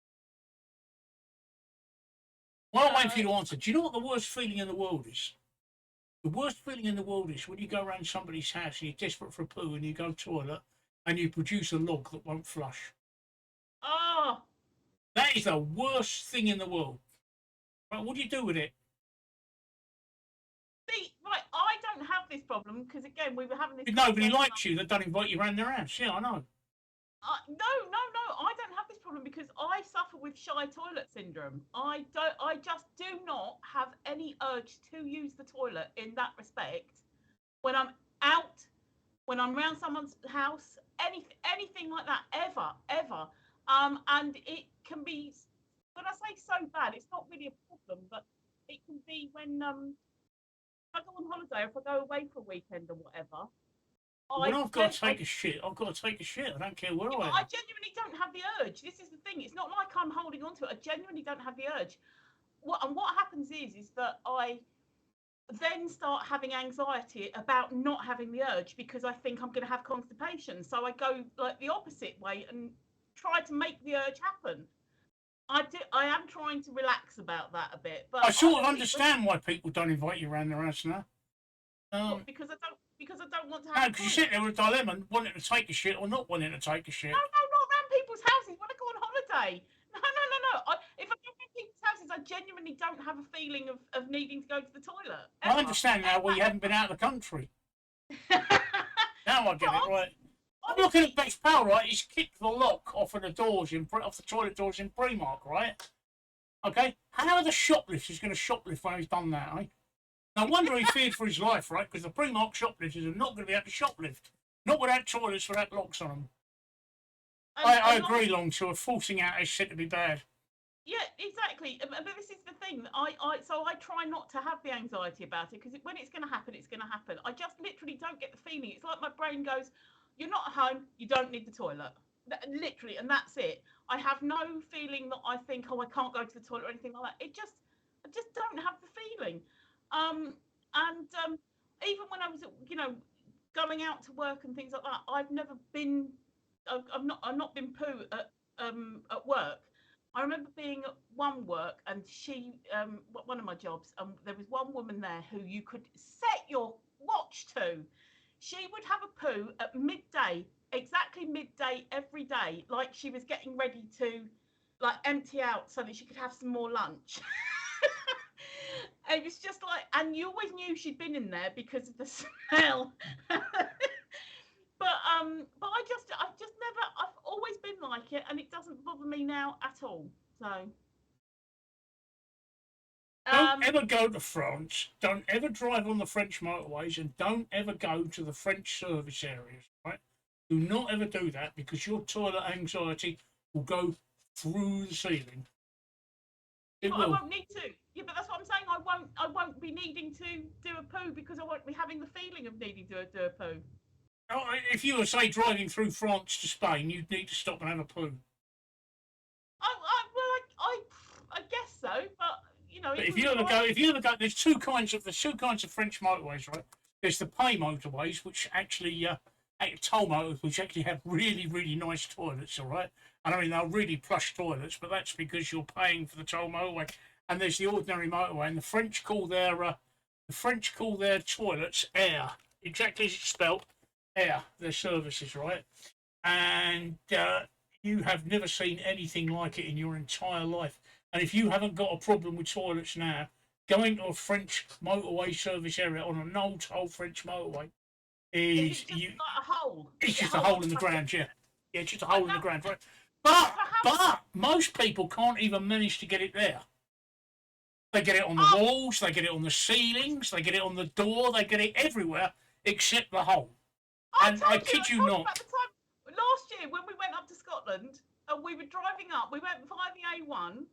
S1: While I'm waiting for you to answer, do you know what the worst feeling in the world is? The worst feeling in the world is when you go around somebody's house and you're desperate for a poo and you go to the toilet and you produce a log that won't flush.
S2: Oh.
S1: That is the worst thing in the world. Right, what do you do with it?
S2: See, right, I don't have this problem because, again, we were having this...
S1: If nobody likes you, they don't invite you around their house. Yeah, I know.
S2: No, I don't have this problem because I suffer with shy toilet syndrome. I just do not have any urge to use the toilet in that respect. When I'm out, when I'm around someone's house, anything like that, ever. And it can be, when I say so bad, it's not really a problem, but it can be when if I go on holiday, if I go away for a weekend or whatever.
S1: When I've got to take a shit, I've got to take a shit. I don't care where I am.
S2: I genuinely don't have the urge. This is the thing. It's not like I'm holding on to it. I genuinely don't have the urge. What happens is that I then start having anxiety about not having the urge because I think I'm going to have constipation. So I go like the opposite way and try to make the urge happen. I am trying to relax about that a bit. But
S1: I sort of understand why people don't invite you around their house now.
S2: Because I don't want to
S1: No,
S2: have.
S1: because you sit there with a dilemma, wanting to take a shit or not wanting to take a shit.
S2: No, not around people's houses. When I go on holiday. No. If I go around people's houses, I genuinely don't have a feeling of needing to go to the toilet.
S1: I understand now why you haven't been out of the country. Now I get it, right. I'm looking at Best Pal, right? He's kicked the lock off of the doors, off the toilet doors in Primark, right? Okay? How are the shoplifters going to shoplift when he's done that, eh? No wonder he feared for his life, right? Because the Primark shoplifters are not going to be able to shoplift. Not without toilets without locks on them. I agree, Longshore. Forcing out is said to be bad.
S2: Yeah, exactly. But this is the thing. So I try not to have the anxiety about it because when it's going to happen, it's going to happen. I just literally don't get the feeling. It's like my brain goes, "You're not at home. You don't need the toilet." Literally, and that's it. I have no feeling that I think, "Oh, I can't go to the toilet" or anything like that. I just don't have the feeling. Even when I was, going out to work and things like that, I've never been. I've not been poo at work. I remember being at one work and one of my jobs, there was one woman there who you could set your watch to. she would have a poo at midday, exactly midday every day, like she was getting ready to like empty out so that she could have some more lunch. It was just like, and you always knew she'd been in there because of the smell. But I've just never, I've always been like it, and it doesn't bother me now at all. So.
S1: Don't ever go to France. Don't ever drive on the French motorways, and don't ever go to the French service areas. Right? Do not ever do that, because your toilet anxiety will go through the ceiling. It
S2: But
S1: will.
S2: I won't need to. Yeah, but that's what I'm saying. I won't be needing to do a poo because I won't be having the feeling of needing to do a poo.
S1: If you were, say, driving through France to Spain, you'd need to stop and have a poo.
S2: I guess so, but you know.
S1: But if you ever go, there's two kinds of French motorways, right? There's the pay motorways, which actually toll motorways, which actually have really, really nice toilets, all right. And I mean, they're really plush toilets, but that's because you're paying for the toll motorway. And there's the ordinary motorway, and the French call their toilets air, exactly as it's spelt, air. Their services, right? And you have never seen anything like it in your entire life. And if you haven't got a problem with toilets now, going to a French motorway service area on an old French motorway is
S2: like a hole.
S1: It's just a hole in the ground, yeah. Yeah, it's just a hole in the ground, right? But most people can't even manage to get it there. They get it on the walls, they get it on the ceilings, they get it on the door, they get it everywhere except the hole. And I kid you not.
S2: At the time, last year when we went up to Scotland, and we were driving up, we went via the A1,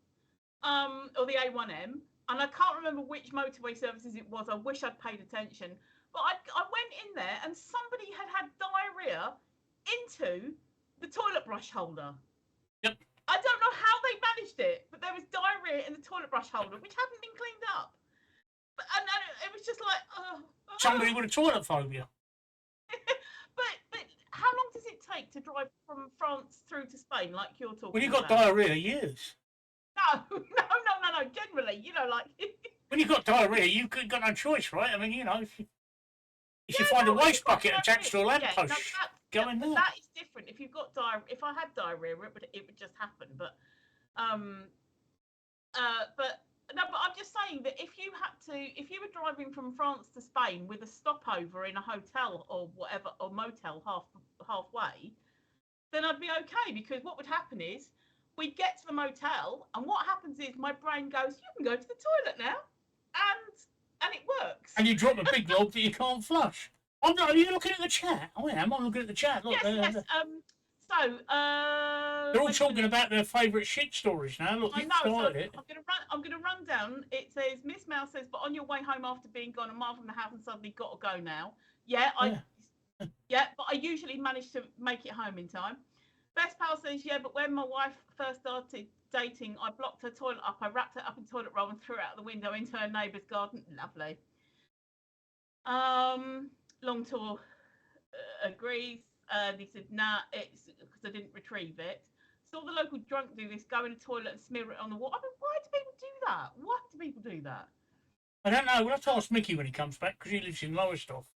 S2: or the A1M, and I can't remember which motorway services it was. I wish I'd paid attention. But I went in there and somebody had diarrhea into the toilet brush holder.
S1: Yep.
S2: I don't know how they managed it, but there was diarrhea in the toilet brush holder, which hadn't been cleaned up. And it was just like,
S1: somebody with a toilet phobia.
S2: but how long does it take to drive from France through to Spain, like you're talking about?
S1: When you've got diarrhea, years.
S2: No. Generally, you know, like.
S1: When you've got diarrhea, you've got no choice, right? I mean, you know, if you find a waste bucket attached to a lamppost, go in there.
S2: That is different. If you've got diarrhea, if I had diarrhea, it would just happen. But I'm just saying that if you were driving from France to Spain with a stopover in a hotel or whatever, or motel halfway, then I'd be okay, because what would happen is we'd get to the motel, and what happens is my brain goes, you can go to the toilet now, and it works.
S1: And you drop a big log that you can't flush. Are you looking at the chat? I am. I'm looking at the chat. Look,
S2: yes.
S1: They're all talking about their favourite shit stories now. Look,
S2: I
S1: you've
S2: know. So
S1: started it.
S2: I'm gonna run down. It says Miss Mouse says, but on your way home after being gone a mile from the house and suddenly got to go now. Yeah, but I usually manage to make it home in time. Best pal says, yeah, but when my wife first started dating, I blocked her toilet up. I wrapped it up in toilet roll and threw it out the window into her neighbour's garden. Lovely. Long tour agrees. He said, nah, it's because I didn't retrieve it. Saw the local drunk do this, go in the toilet and smear it on the wall. I mean, why do people do that? Why do people do that?
S1: I don't know. We'll have to ask Mickey when he comes back, because he lives in Lowestoft.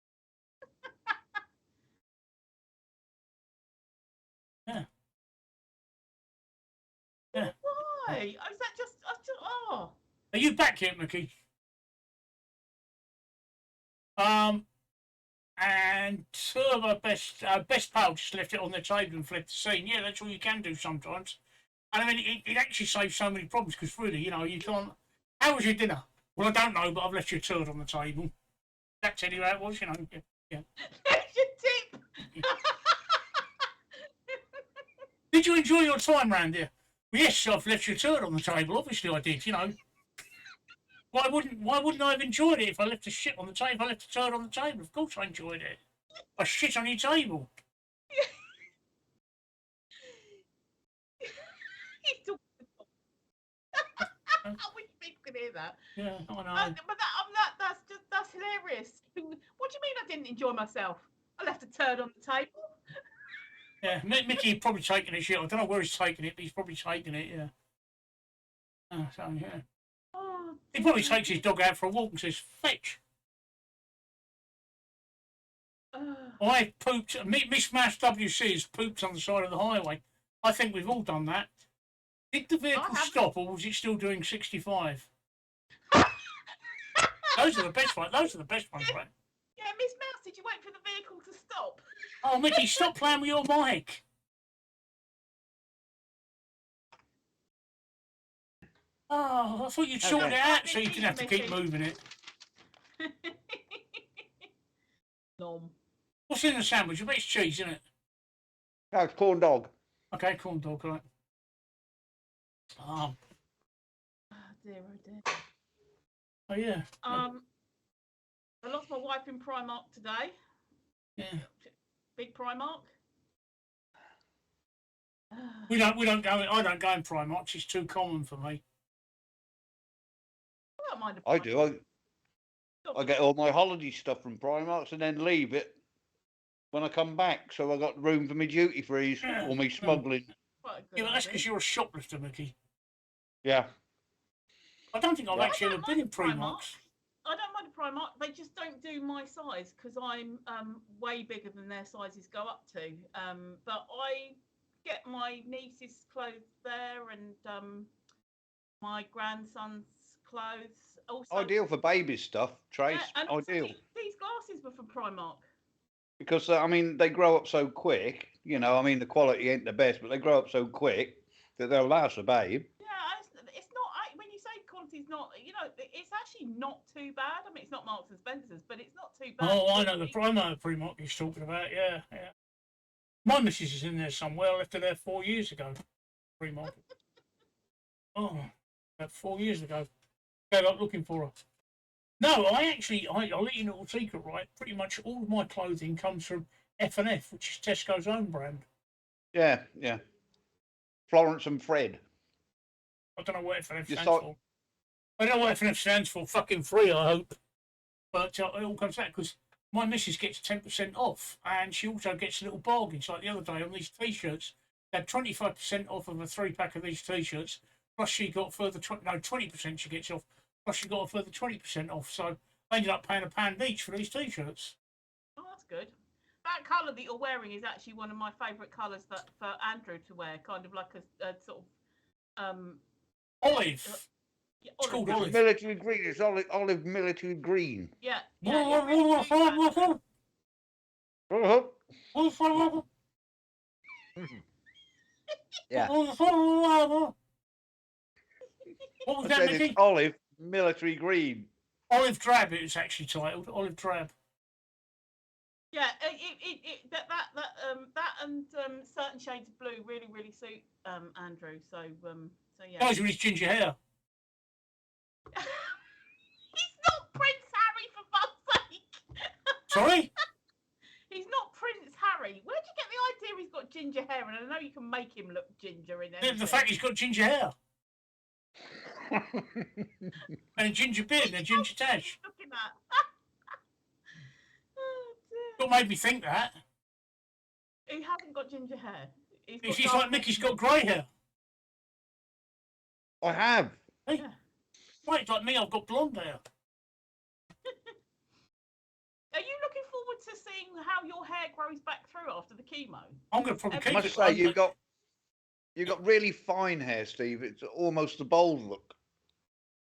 S1: Yeah. Yeah.
S2: Why? Oh, is that just oh?
S1: Are you back yet, Mickey? And two of our best pal just left it on the table and fled the scene. Yeah, that's all you can do sometimes. And I mean, it actually saves so many problems, because really, you know, you can't. How was your dinner? Well, I don't know, but I've left your turd on the table. That tell you how it was, you know. Yeah.
S2: There's your tip.
S1: Did you enjoy your time round here? Well, yes, I've left your turd on the table. Obviously, I did. You know. Why wouldn't I have enjoyed it if I left a shit on the table? If I left a turd on the table, of course I enjoyed it. I shit on your table.
S2: I wish people could hear that.
S1: Yeah, I know.
S2: But that's hilarious. What do you mean I didn't enjoy myself? I left a turd on the table.
S1: Yeah, Mickey probably taking his shit. I don't know where he's taking it, but he's probably taking it. Yeah. So yeah.
S2: Oh,
S1: He probably takes his dog out for a walk and says, "Fetch." I pooped. Miss Mouse WC has pooped on the side of the highway. I think we've all done that. Did the vehicle stop, or was it still doing 65? Those are the best ones. Those are the best ones, right?
S2: Yeah, Miss Mouse, did you wait for the vehicle to stop?
S1: Oh, Mickey, stop playing with your mic. Oh, I thought you'd sorted it out so you didn't have to keep moving it.
S2: Nom.
S1: What's in the sandwich? I bet it's cheese, isn't it?
S3: No, it's corn dog.
S1: Okay, corn dog, right.
S2: Oh dear, oh dear.
S1: Oh, yeah.
S2: I lost my wife in Primark today.
S1: Yeah.
S2: Big Primark.
S1: We don't go. I don't go in Primark. It's too common for me.
S2: I don't mind.
S3: I do. I get all my holiday stuff from Primarks and then leave it when I come back. So I got room for my duty frees or me smuggling.
S1: Yeah, but that's because you're a shoplifter, Mickey.
S3: Yeah.
S1: I don't think I've actually ever been in Primarks.
S2: I don't mind a Primark. They just don't do my size because I'm way bigger than their sizes go up to. But I get my niece's clothes there and my grandson's clothes. Also,
S3: Ideal for baby stuff, Trace.
S2: and
S3: Ideal.
S2: These glasses were from Primark.
S3: Because, I mean, they grow up so quick. You know, I mean, the quality ain't the best, but they grow up so quick that they'll last a babe.
S2: Yeah, it's not. When you say quality's not, you know, it's actually not too bad. I mean, it's not Marks and Spencer's, but it's not too bad.
S1: Oh, I know the Primark you're talking about. Yeah, yeah. My missus is in there somewhere. I left her there 4 years ago. Primark. Oh, about 4 years ago. Gave up looking for her. No, I'll let you know a little secret, right? Pretty much all of my clothing comes from F&F, which is Tesco's own brand.
S3: Yeah, yeah. Florence and Fred.
S1: I don't know what F&F stands for. I don't know what F&F stands for. Fucking free, I hope. But it all comes back because my missus gets 10% off, and she also gets little bargains. Like the other day on these T-shirts, they had 25% off of a 3-pack of these T-shirts. Plus, she got further 20% she gets off. Plus, she got a further 20% off. So I ended up paying £1 each for these T-shirts.
S2: Oh, that's good. That colour that you're wearing is actually one of my favourite colours for Andrew to wear. Kind of like a sort of
S1: olive.
S2: Yeah,
S1: it's called olive.
S3: Military green. It's olive military green.
S2: Yeah.
S3: Yeah.
S1: What was that, Mickey?
S3: It's olive military green.
S1: Olive drab. It's actually titled olive drab.
S2: Yeah, that and certain shades of blue really suit Andrew. So yeah.
S1: Guys with his ginger hair.
S2: He's not Prince Harry, for fuck's sake.
S1: Sorry?
S2: He's not Prince Harry. Where'd you get the idea he's got ginger hair? And I know you can make him look ginger in anything.
S1: The fact he's got ginger hair. And a ginger beard and a ginger tash.
S2: Looking at. Oh,
S1: What made me think that?
S2: He hasn't got ginger hair.
S1: He's like Mickey's got grey hair.
S3: I have.
S1: Hey,
S2: Yeah.
S1: right, like me, I've got blonde hair.
S2: Are you looking forward to seeing how your hair grows back through after the chemo?
S1: I'm going to probably keep
S3: I must
S1: it.
S3: say, you've got really fine hair, Steve. It's almost a bald look.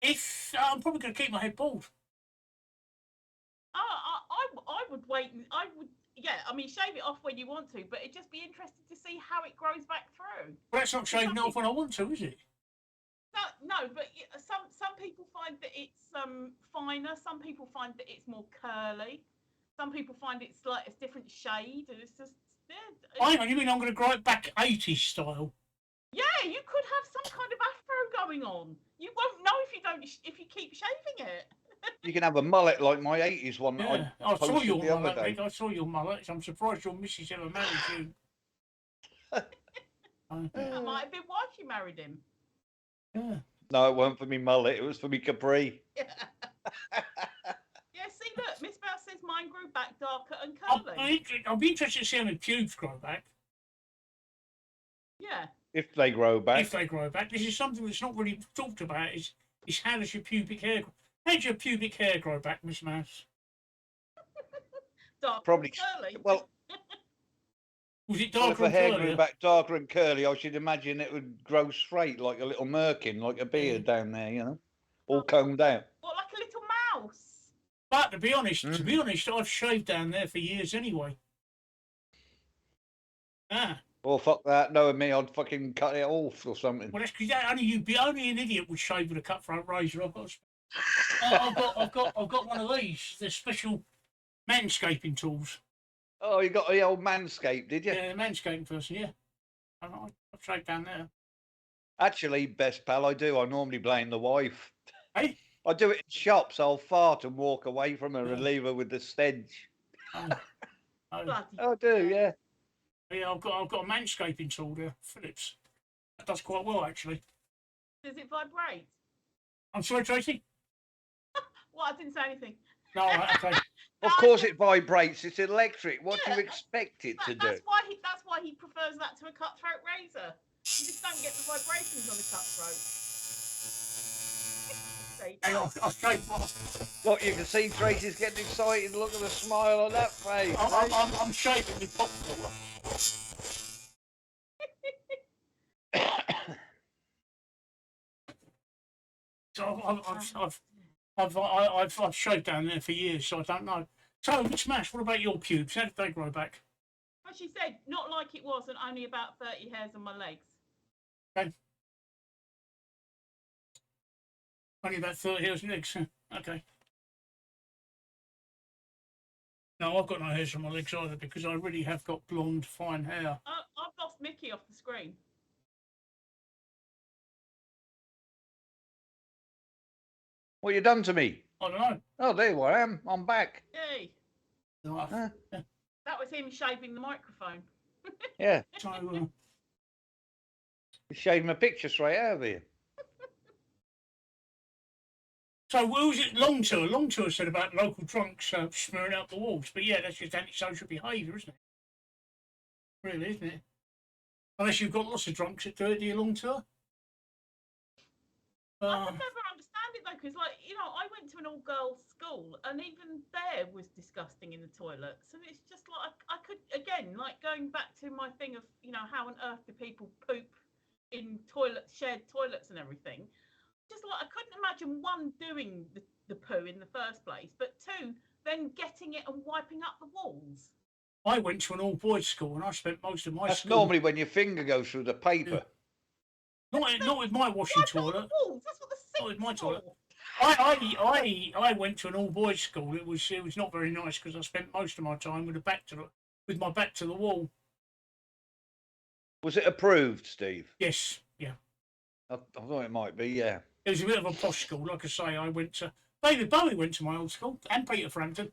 S1: I'm probably going to keep my head bald.
S2: I would wait. Yeah, I mean, shave it off when you want to, but it'd just be interesting to see how it grows back through.
S1: Well, that's not shaving it off when I want to, is it?
S2: No, but some people find that it's finer. Some people find that it's more curly. Some people find it's like a different shade, and it's just.
S1: Hang on, you mean I'm going to grow it back 80s style?
S2: Yeah, you could have some kind of afro going on. You won't know if you keep shaving it.
S3: You can have a mullet like my 80s one.
S1: Yeah,
S3: I
S1: saw your
S3: the other
S1: mullet,
S3: day.
S1: Mick. I saw your mullet. I'm surprised your missus ever married you.
S2: That might have been why she married him.
S1: Yeah.
S3: No, it wasn't for me mullet. It was for me capri.
S2: Yeah, see, look, Miss Mouse says mine grew back darker and curly.
S1: I'll be interested to see how my pubes grow back.
S2: Yeah.
S3: If they grow back.
S1: If they grow back. This is something that's not really talked about. Is how does your pubic hair grow? How does your pubic hair grow back, Miss Mouse?
S2: dark
S3: Probably.
S2: curly.
S3: Well,
S1: Was it
S3: well, if
S1: darker
S3: her
S1: and
S3: hair
S1: curlier?
S3: grew back darker and curly, I should imagine it would grow straight like a little merkin, like a beard down there, you know, all combed out.
S2: What, like a little mouse?
S1: But to be honest,
S3: Mm.
S1: I've shaved down there for years anyway. Ah,
S3: Well, fuck that. Knowing me, I'd fucking cut it off or something.
S1: well, that's because only an idiot would shave with a cutthroat razor. I've got one of these. They're special manscaping tools.
S3: Oh, you got the old manscape, did you?
S1: Yeah, manscaping person. Yeah, I've shaved down there.
S3: Actually, best pal, I do. I normally blame the wife.
S1: Hey,
S3: I do it in shops. I'll fart and walk away from her
S1: Yeah.
S3: and leave her with the stench.
S1: oh,
S2: Bloody
S3: I do, yeah.
S1: yeah, I've got a manscaping tool there, Phillips. That does quite well actually.
S2: Does it vibrate?
S1: I'm sorry, Tracy.
S2: What? I didn't say anything.
S1: No, okay.
S3: Of course it vibrates. It's electric. What do you expect it to do?
S2: That's why he prefers that to a cutthroat razor. You just don't get the vibrations on a cutthroat.
S1: Hang on, I'll shave.
S3: Look, you can see Tracy's getting excited. Look at the smile on that face.
S1: I'm shaving with popcorn. So I've shaved down there for years, so I don't know. So, Smash, what about your pubes? How did they grow back?
S2: But she said, not like it was, and only about 30 hairs on my legs.
S1: Okay. Only about 30 hairs and legs. Okay. No, I've got no hairs on my legs either because I really have got blonde, fine hair.
S2: I've lost Mickey off the screen.
S3: What you done to me?
S1: I don't know.
S3: Oh, there you I am. I'm back.
S2: Yay.
S3: Huh?
S2: That was him shaving the microphone.
S3: Yeah.
S1: So,
S3: You shaved my picture straight out of here.
S1: so what was it? Long tour. Long tour said about local drunks smearing out the walls, but yeah, that's just antisocial behaviour, isn't it? Really, isn't it? Unless you've got lots of drunks that do it, do you long tour?
S2: I could never understand it though, because I went to an all-girls school, and even there was disgusting in the toilets, and it's just like I could again, like going back to my thing of how on earth do people poop in shared toilets and everything. Just like I couldn't imagine one doing the poo in the first place, but two then getting it and wiping up the walls.
S1: I went to an all-boys school, and I spent most of my
S3: That's
S1: school.
S3: normally when your finger goes through the paper.
S1: Not with my washing toilet.
S2: Walls. That's what the sink's
S1: Not with my
S2: for.
S1: toilet. I went to an all-boys school. It was not very nice because I spent most of my time with my back to the wall.
S3: Was it approved, Steve?
S1: Yes, yeah.
S3: I thought it might be, yeah.
S1: It was a bit of a posh school. Like I say, I went to David Bowie went to my old school, and Peter Frampton.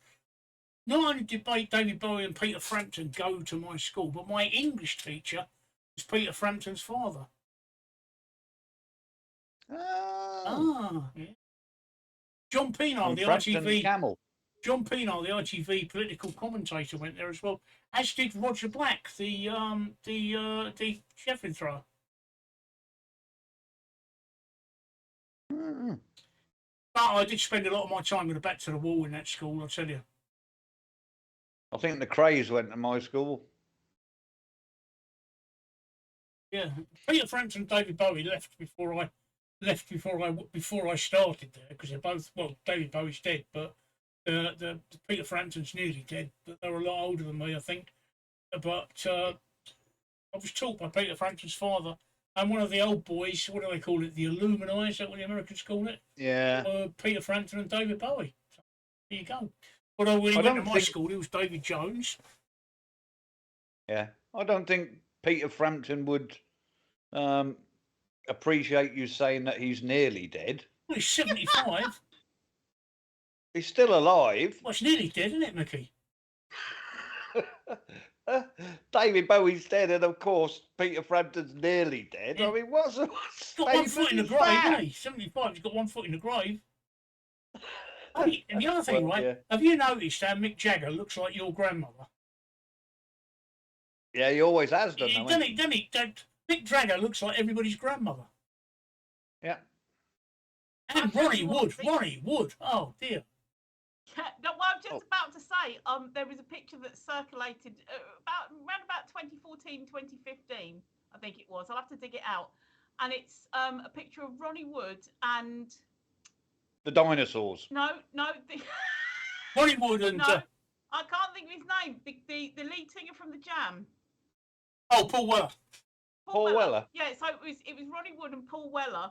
S1: Not only did David Bowie and Peter Frampton go to my school, but my English teacher was Peter Frampton's father. Yeah. John Pienaar, the ITV
S3: Camel.
S1: John Pienaar, the ITV political commentator, went there as well. As did Roger Black, the javelin thrower.
S3: Mm.
S1: But I did spend a lot of my time with the back to the wall in that school, I tell you.
S3: I think the Crays went to my school.
S1: Yeah, Peter Frampton and David Bowie left before I started there because they're both David Bowie's dead, but the Peter Frampton's nearly dead. But they were a lot older than me, I think. But I was taught by Peter Frampton's father and one of the old boys. What do they call it? The Illuminati? Is that what the Americans call it?
S3: Yeah.
S1: Peter Frampton and David Bowie. So, there you go. Although when he went to my school, it was David Jones.
S3: Yeah, I don't think Peter Frampton would appreciate you saying that he's nearly dead.
S1: Well, he's 75.
S3: He's still alive.
S1: Well, it's nearly dead, isn't it, Mickey?
S3: David Bowie's dead, and of course Peter Frampton's nearly dead.
S1: Yeah.
S3: I mean, what's
S1: He's got one foot in the grave, hasn't he? 75, he's got 1 foot in the grave. Hey, and the other thing,
S3: Well,
S1: right?
S3: yeah.
S1: Have you noticed how Mick Jagger looks like your grandmother?
S3: Yeah, he always has done that.
S1: Doesn't he? Mick Jagger looks like everybody's grandmother.
S3: Yeah.
S1: And Ronnie Wood. Oh, dear.
S2: No, well, I'm just about to say, there was a picture that circulated around about 2014, 2015, I think it was. I'll have to dig it out. And it's a picture of Ronnie Wood and
S3: The dinosaurs.
S2: no,
S1: Ronnie Wood and
S2: no, I can't think of his name. The lead singer from the Jam.
S1: Paul Weller.
S3: Paul Weller.
S2: Yeah, so it was Ronnie Wood and Paul Weller,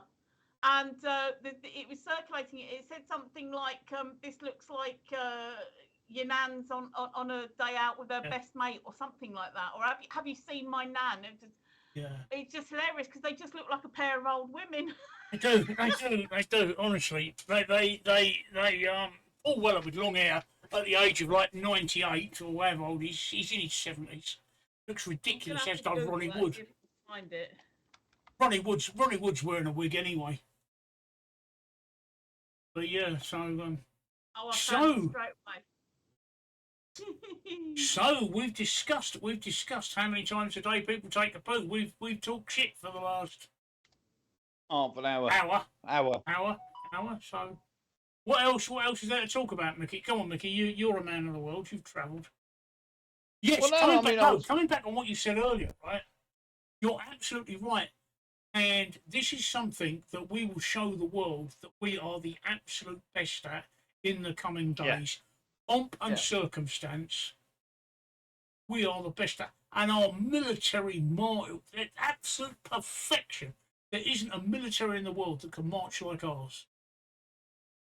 S2: and it was circulating. It said something like, "This looks like your nan's on a day out with her best mate," or something like that. Or have you seen my nan? It's just hilarious because they just look like a pair of old women.
S1: They do. Honestly, they Paul Weller with long hair at the age of like 98 or whatever old he's in his 70s. Looks ridiculous, as does Ronnie Wood.
S2: Find it.
S1: Ronnie Wood's wearing a wig anyway. But yeah, so
S2: I found it straight away.
S1: so we've discussed how many times a day people take a poo. We've talked shit for the last
S3: half an hour.
S1: Hour. So what else is there to talk about, Mickey? Come on, Mickey, you're a man of the world, you've travelled. Yes,
S3: well,
S1: coming back on what you said earlier, right? You're absolutely right. And this is something that we will show the world that we are the absolute best at in the coming days. Pomp and circumstance, we are the best at. And our military march, absolute perfection. There isn't a military in the world that can march like ours.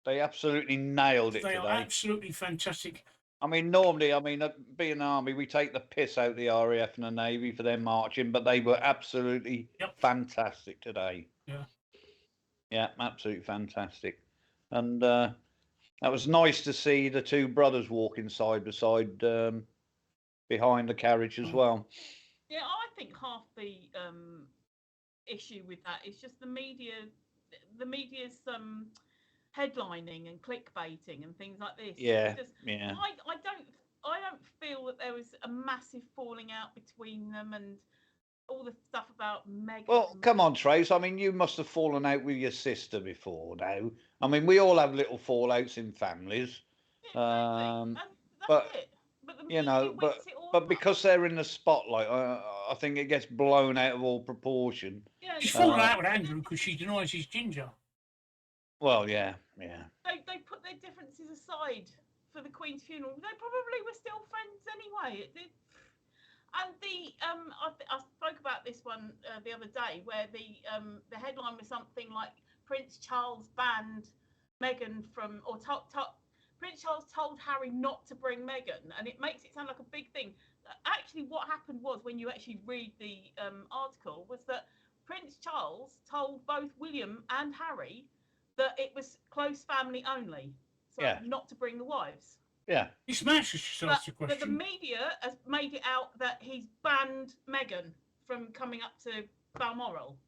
S3: They absolutely nailed it
S1: They
S3: today.
S1: are absolutely fantastic.
S3: I mean, normally, being an army, we take the piss out of the RAF and the Navy for their marching, but they were absolutely fantastic today. Yeah, absolutely fantastic. And that was nice to see the two brothers walking side by side behind the carriage as well.
S2: Yeah, I think half the issue with that is just the media's headlining and clickbaiting and things like this.
S3: Yeah,
S2: I don't feel that there was a massive falling out between them and all the stuff about Meghan.
S3: Well, come on, Trace. I mean, you must have fallen out with your sister before now. I mean, we all have little fallouts in families.
S2: Yeah, exactly.
S3: But
S2: it. But the
S3: you know, but because they're in the spotlight, I think it gets blown out of all proportion.
S2: Yeah,
S1: she's fallen out with Andrew because she denies he's ginger.
S3: Well, yeah.
S2: They put their differences aside for the Queen's funeral. They probably were still friends anyway. And I spoke about this one the other day, where the headline was something like Prince Charles banned Meghan from, or Prince Charles told Harry not to bring Meghan, and it makes it sound like a big thing. Actually, what happened was, when you actually read the article, was that Prince Charles told both William and Harry that it was close family only, so not to bring the wives.
S3: Yeah.
S1: He smashes just asked a question.
S2: But the media has made it out that he's banned Meghan from coming up to Balmoral.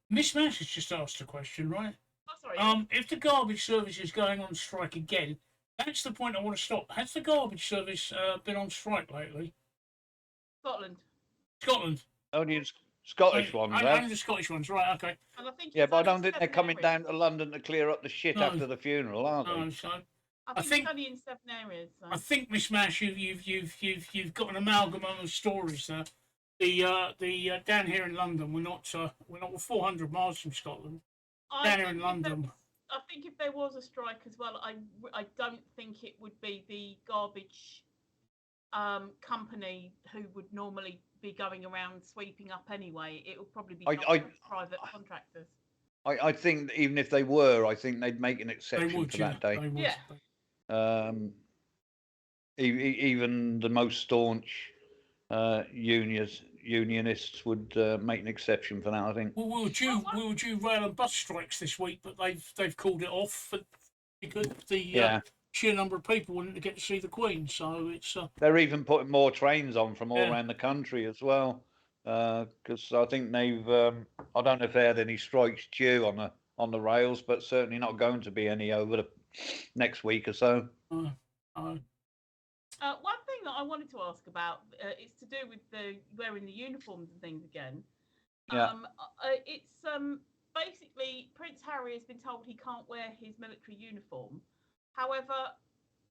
S1: Miss Mash has just asked a question, right?
S2: Oh, sorry.
S1: If the garbage service is going on strike again, that's the point I want to stop. Has the garbage service been on strike lately? Scotland.
S3: Only Scottish ones,
S1: only the Scottish ones, right? Okay.
S2: And I think
S3: but I don't think they're coming down to London to clear up the shit after the funeral, are they?
S1: No, so
S2: I think it's only in 7 areas. So.
S1: I think, Miss Mash, you've got an amalgam of stories there. The down here in London, we're not 400 miles from Scotland. Down here in London.
S2: I think if there was a strike as well, I don't think it would be the garbage company who would normally be going around sweeping up anyway. It would probably be private contractors.
S3: I think even if they were, I think they'd make an exception for that day. Even the most staunch unionists would make an exception for that, I think.
S1: Well, we were due rail and bus strikes this week, but they've called it off because the sheer number of people wanting to get to see the Queen. So it's
S3: they're even putting more trains on from all around the country as well, because I think they've I don't know if they had any strikes due on the rails, but certainly not going to be any over the next week or so.
S2: One thing that I wanted to ask about is to do with the wearing the uniforms and things again. It's basically Prince Harry has been told he can't wear his military uniform. However,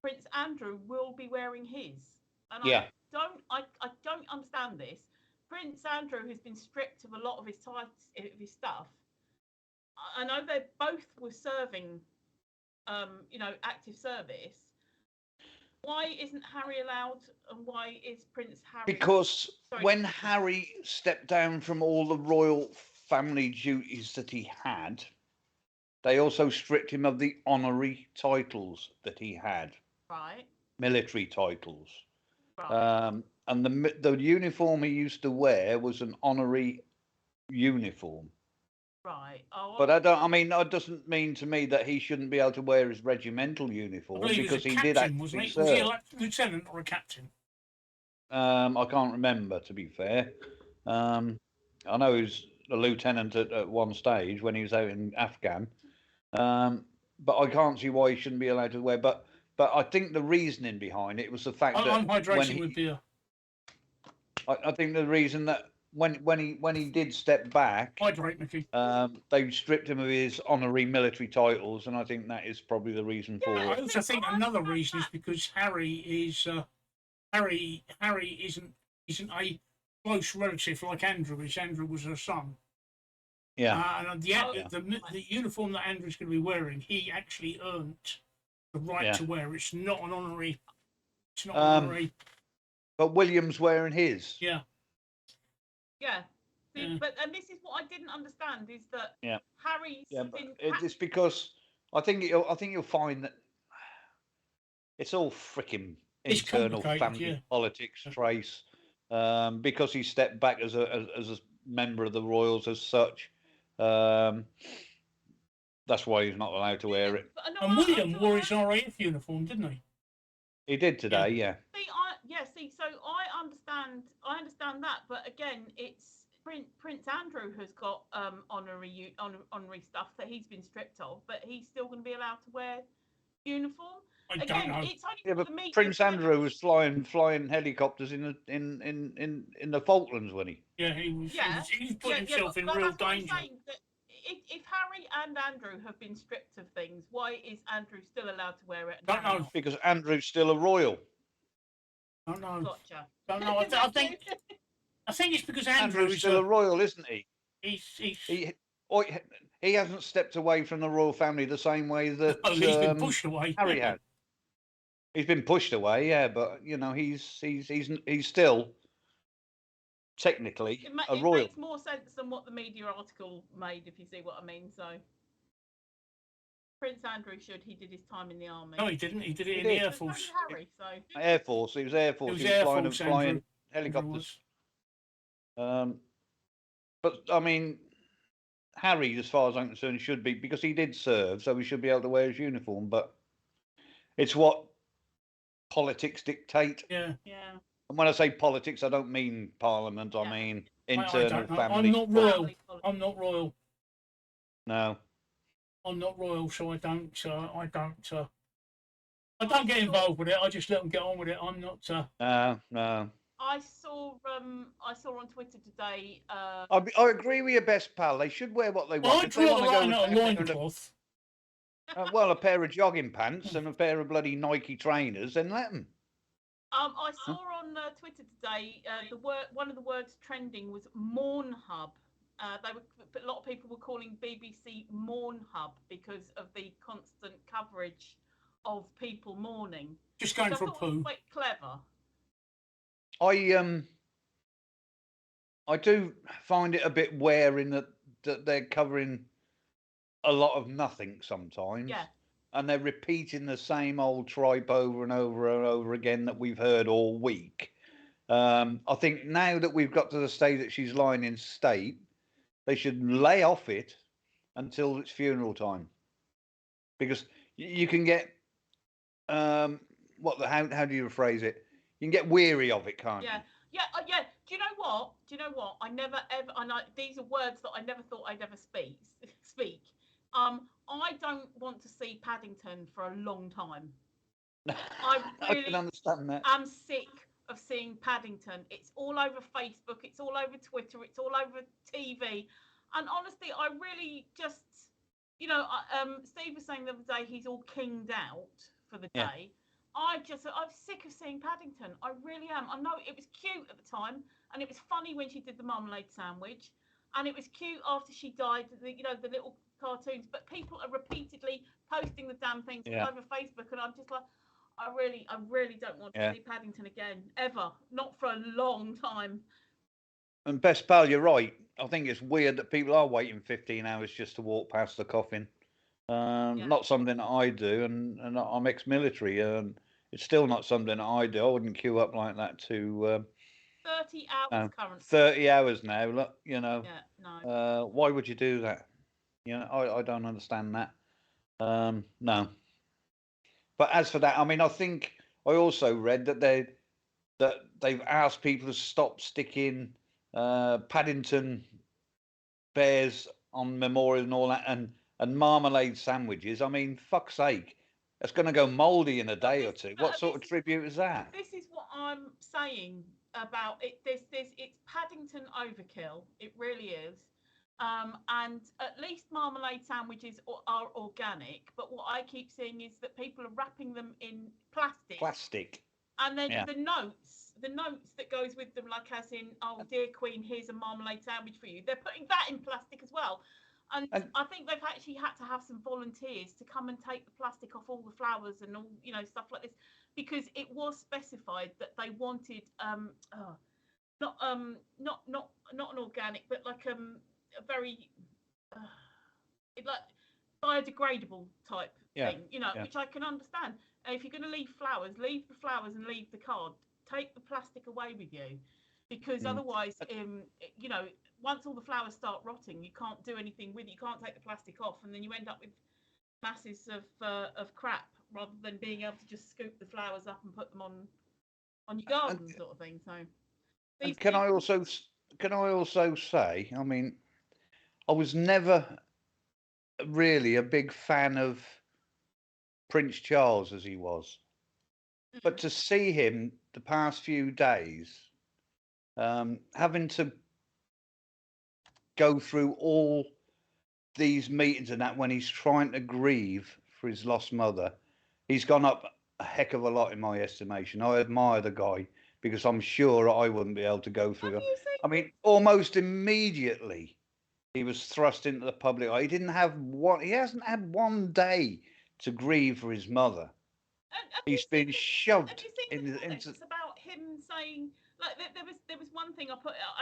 S2: Prince Andrew will be wearing his. And
S3: Yeah.
S2: I don't understand this. Prince Andrew has been stripped of a lot of his stuff. I know they both were serving, active service. Why isn't Harry allowed, and why is Prince Harry?
S3: Because
S2: Sorry.
S3: when Harry stepped down from all the royal family duties that he had, they also stripped him of the honorary titles that he had.
S2: Right.
S3: Military titles.
S2: Right.
S3: And the uniform he used to wear was an honorary uniform.
S2: Right. Oh,
S3: But that doesn't mean to me that he shouldn't be able to wear his regimental uniform, because he did actually serve.
S1: Was he a lieutenant or a captain?
S3: I can't remember, to be fair. I know he was a lieutenant at one stage when he was out in Afghan. But I can't see why he shouldn't be allowed to wear. But I think the reasoning behind it was the fact that
S1: I'm hydrating with beer.
S3: I think the reason that when he did step back,
S1: Hydrate, Mickey.
S3: they stripped him of his honorary military titles, and I think that is probably the reason for
S1: I
S3: it.
S1: also think another reason is because Harry isn't a close relative like Andrew is. Andrew was her son.
S3: Yeah.
S1: And the uniform that Andrew's going to be wearing, he actually earned the right to wear. It's not an honorary. It's not honorary.
S3: But William's wearing his.
S1: Yeah.
S2: Yeah. See, but this is what I didn't understand, is that Harry's been.
S3: It's because I think you'll find that it's all freaking internal family politics, Trace. Because he stepped back as a member of the Royals as such. That's why he's not allowed to wear it.
S1: And William wore his RAF uniform, didn't he?
S3: He did today, yeah.
S2: See, so I understand that, but again, it's Prince Andrew has got honorary stuff that he's been stripped of, but he's still going to be allowed to wear uniform.
S1: I don't know.
S2: It's only
S3: but Prince Andrew was flying helicopters in the Falklands, wasn't he?
S1: Yeah, he was. He was putting himself in real danger.
S2: If Harry and Andrew have been stripped of things, why is Andrew still allowed to wear it?
S1: Don't know.
S3: Because Andrew's still a royal.
S1: Don't know.
S2: Gotcha.
S1: Don't know. I think it's because Andrew's
S3: still a royal, isn't he? He hasn't stepped away from the royal family the same way that
S1: he's been pushed away.
S3: Harry had. He's been pushed away, yeah, but he's still technically a royal.
S2: It makes more sense than what the media article made, if you see what I mean. So Prince Andrew he did his time in the army.
S1: No, he didn't. He did it in the Air Force.
S2: Harry, so.
S3: Air Force. He was Air Force. He was flying helicopters. But I mean, Harry, as far as I'm concerned, should be, because he did serve, so he should be able to wear his uniform. But it's what politics dictate.
S1: Yeah.
S3: And when I say politics, I don't mean Parliament. I mean internal family.
S1: I'm not royal. I'm not royal.
S3: No.
S1: I'm not royal, so I don't get involved with it. I just let them get on with it. I'm not.
S3: No.
S2: I saw on Twitter today.
S3: I agree with your best pal. They should wear what they want.
S1: I'd draw the line at a loincloth.
S3: Well, a pair of jogging pants and a pair of bloody Nike trainers, then let them.
S2: I saw on Twitter today one of the words trending was mourn hub. A lot of people were calling BBC mourn hub because of the constant coverage of people mourning.
S1: Just going for a poo.
S2: Quite clever.
S3: I do find it a bit wearing that they're covering a lot of nothing sometimes.
S2: Yeah.
S3: And they're repeating the same old tripe over and over and over again that we've heard all week. I think now that we've got to the stage that she's lying in state, they should lay off it until it's funeral time. Because you can get, how do you rephrase it? You can get weary of it, can't you?
S2: Yeah. Do you know what? I never ever. These are words that I never thought I'd ever speak. I don't want to see Paddington for a long time. I
S3: can understand that.
S2: I'm sick of seeing Paddington. It's all over Facebook. It's all over Twitter. It's all over TV. And honestly, I really just, Steve was saying the other day he's all kinged out for the day. I'm sick of seeing Paddington. I really am. I know it was cute at the time, and it was funny when she did the marmalade sandwich, and it was cute after she died. The little cartoons, but people are repeatedly posting the damn things
S3: Yeah.
S2: all over Facebook, and I'm just like, I really don't want to see Paddington again, ever, not for a long time.
S3: And best pal, you're right. I think it's weird that people are waiting 15 hours just to walk past the coffin. Not something that I do, and I'm ex-military, and it's still not something that I do. I wouldn't queue up like that to
S2: 30 hours currently.
S3: 30 hours now. Look,
S2: Yeah, no.
S3: why would you do that? I don't understand that. No. But as for that, I mean, I think I also read that they've asked people to stop sticking Paddington bears on memorial and all that, and marmalade sandwiches. I mean, fuck's sake, it's going to go mouldy in a day or two. What sort of tribute is that?
S2: This is what I'm saying about it. It's Paddington overkill. It really is. And at least marmalade sandwiches are organic. But what I keep seeing is that people are wrapping them in plastic. And then the notes that goes with them, like as in, oh dear Queen, here's a marmalade sandwich for you. They're putting that in plastic as well. And I think they've actually had to have some volunteers to come and take the plastic off all the flowers and all, stuff like this, because it was specified that they wanted not an organic, but like a very like biodegradable type thing, which I can understand. If you're going to leave the flowers and leave the card. Take the plastic away with you, because otherwise, once all the flowers start rotting, you can't do anything with it. You can't take the plastic off, and then you end up with masses of crap rather than being able to just scoop the flowers up and put them on your garden, sort of thing. So,
S3: can I also say, I mean, I was never really a big fan of Prince Charles as he was. But to see him the past few days, having to go through all these meetings and that when he's trying to grieve for his lost mother, he's gone up a heck of a lot in my estimation. I admire the guy because I'm sure I wouldn't be able to go through. I mean, almost immediately he was thrust into the public eye. He hasn't had one day to grieve for his mother. He's been shoved into.
S2: It's about him saying, like, there was one thing I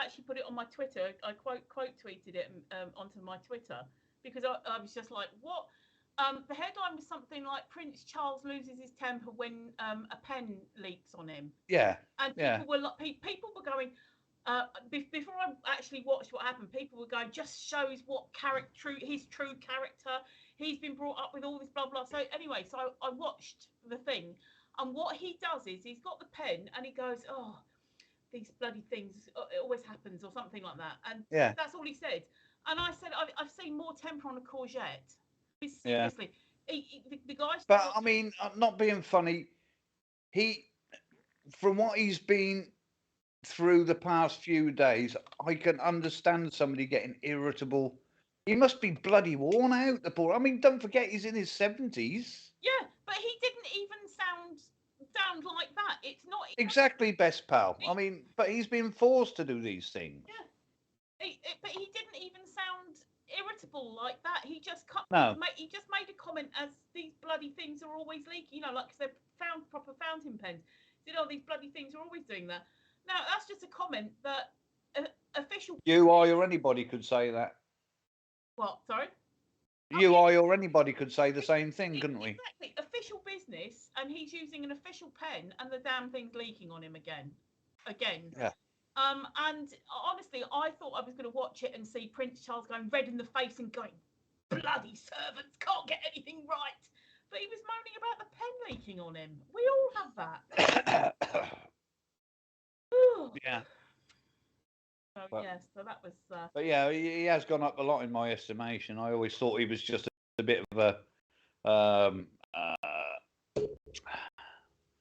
S2: actually put it on my Twitter. I quote tweeted it onto my Twitter because I was just like, what? The headline was something like Prince Charles loses his temper when a pen leaks on him.
S3: Yeah.
S2: And people were going. Before I actually watched what happened, people were going, just shows what his true character. He's been brought up with all this blah blah. So anyway, so I watched the thing, and what he does is he's got the pen and he goes, oh, these bloody things, it always happens, or something like that. And that's all he said. And I said, I've seen more temper on a courgette. Seriously, the guy.
S3: But I mean, not being funny, from what he's been through the past few days, I can understand somebody getting irritable. He must be bloody worn out, the poor. I mean, don't forget he's in his 70s.
S2: Yeah, but he didn't even sound like that. It's not
S3: exactly, best pal. I mean, but he's been forced to do these things.
S2: Yeah, but he didn't even sound irritable like that. He just he just made a comment as these bloody things are always leaking. Like they're proper fountain pens. He said, oh, these bloody things are always doing that. Now that's just a comment that official.
S3: You, I, or anybody could say that.
S2: What? Sorry?
S3: You, I, or anybody could say the same thing, couldn't we?
S2: Exactly. Official business, and he's using an official pen, and the damn thing's leaking on him again.
S3: Yeah.
S2: And honestly, I thought I was going to watch it and see Prince Charles going red in the face and going, bloody servants can't get anything right. But he was moaning about the pen leaking on him. We all have that.
S3: Yeah.
S2: So that was.
S3: But yeah, he has gone up a lot in my estimation. I always thought he was just a bit of a, how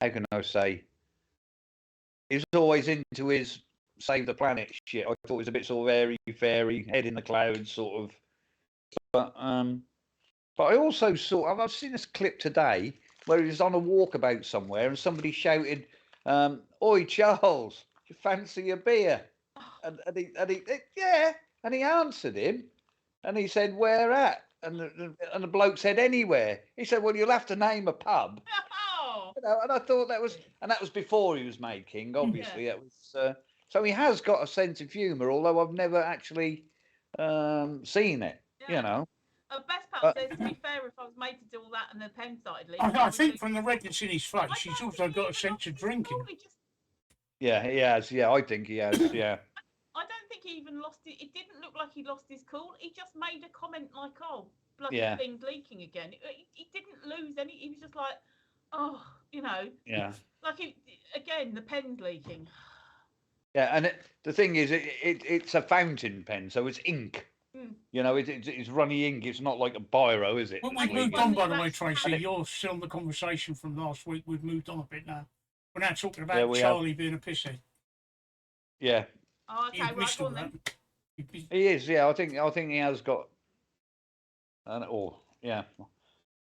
S3: can I say? He was always into his save the planet shit. I thought it was a bit sort of airy fairy, head in the clouds sort of. But I also saw. I've seen this clip today where he was on a walkabout somewhere, and somebody shouted, "Oi, Charles, do you fancy a beer?" And he answered him, and he said, "Where at?" And the bloke said, "Anywhere." He said, "Well, you'll have to name a pub."
S2: Oh,
S3: And I thought that was before he was making. Obviously, it was. So he has got a sense of humour, although I've never actually seen it.
S2: yeah.
S3: You know.
S2: Best part
S3: But-
S2: says, to be fair, if I was made to do all that and the pen started leaking,
S1: I
S2: would
S1: think
S2: lose-
S1: from the redness in his face,
S2: I
S1: he's
S2: don't
S1: also
S2: think he
S1: got a
S2: even
S1: sense
S2: lost
S1: of
S2: his
S1: drinking.
S2: cool, he just-
S3: Yeah, he has. Yeah, I think he has. Yeah.
S2: I don't think he even lost it. It didn't look like he lost his cool. He just made a comment like, "Oh, bloody
S3: Yeah.
S2: thing's leaking again." He didn't lose any. He was just like, "Oh, you know,
S3: Yeah.
S2: like again, the pen's leaking."
S3: Yeah, and the thing is, it's a fountain pen, so it's ink.
S2: Mm.
S3: You know, it's runny ink. It's not like a biro, is it?
S1: Well,
S3: this
S1: we've
S3: week?
S1: moved on, by the
S2: Well,
S1: way,
S2: that's-
S1: Tracy. You're still on the conversation from last week. We've moved on a bit now. We're now talking
S3: Yeah,
S1: about
S3: we have.
S1: Charlie being a pisshead.
S3: Yeah,
S2: Oh, okay,
S1: You've
S2: right,
S1: missed
S2: go
S1: all
S2: on then.
S1: that.
S3: he is. Yeah, I think he has got. Yeah,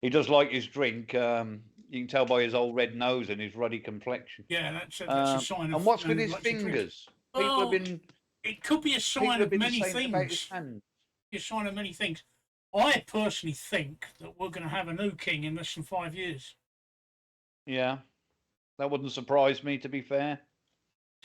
S3: he does like his drink. You can tell by his old red nose and his ruddy complexion.
S1: Yeah, that's a sign of.
S3: And what's with
S1: he
S3: his
S1: likes to drink.
S3: fingers? People
S1: Well,
S3: have been
S1: It could be a sign of many
S3: saying about his
S1: things.
S3: hand.
S1: A sign of many things. I personally think that we're going to have a new king in less than 5 years.
S3: Yeah, that wouldn't surprise me. To be fair,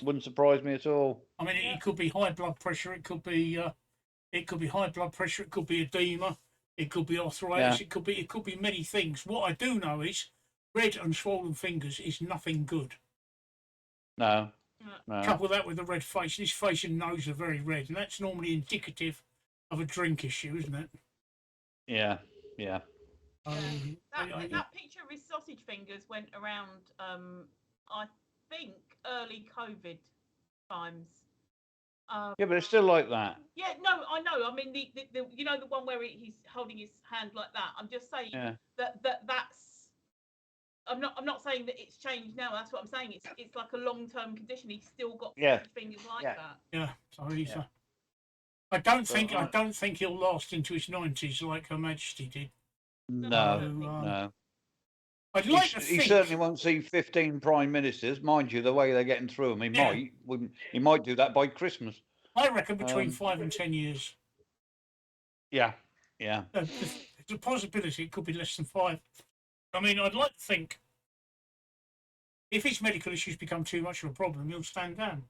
S3: wouldn't surprise me at all.
S1: I mean,
S2: Yeah.
S1: it could be high blood pressure. It could be high blood pressure. It could be edema. It could be arthritis.
S3: Yeah.
S1: It could be many things. What I do know is red and swollen fingers is nothing good.
S3: No, no.
S1: Couple that with the red face. His face and nose are very red, and that's normally indicative of a drink issue, isn't it?
S3: Yeah, yeah.
S2: That picture of his sausage fingers went around. I think early COVID times.
S3: Yeah, but it's still like that.
S2: Yeah, no, I know. I mean, the you know, the one where he's holding his hand like that. I'm just saying
S3: Yeah.
S2: that's. I'm not saying that it's changed now. That's what I'm saying. It's like a long-term condition. He's still got
S3: Yeah.
S2: sausage fingers like
S3: Yeah.
S2: that.
S1: Yeah, so he's.
S3: Yeah.
S1: I don't
S3: But
S1: think he'll last into his 90s like Her Majesty did.
S3: No,
S1: So,
S3: no.
S1: I'd like to
S3: He
S1: think.
S3: certainly won't see 15 prime ministers, mind you. The way they're getting through them, he might do that by Christmas.
S1: I reckon between 5
S3: Um,
S1: and 10 years.
S3: Yeah, yeah,
S1: There's a possibility it could be less than 5. I mean, I'd like to think if his medical issues become too much of a problem, he'll stand down.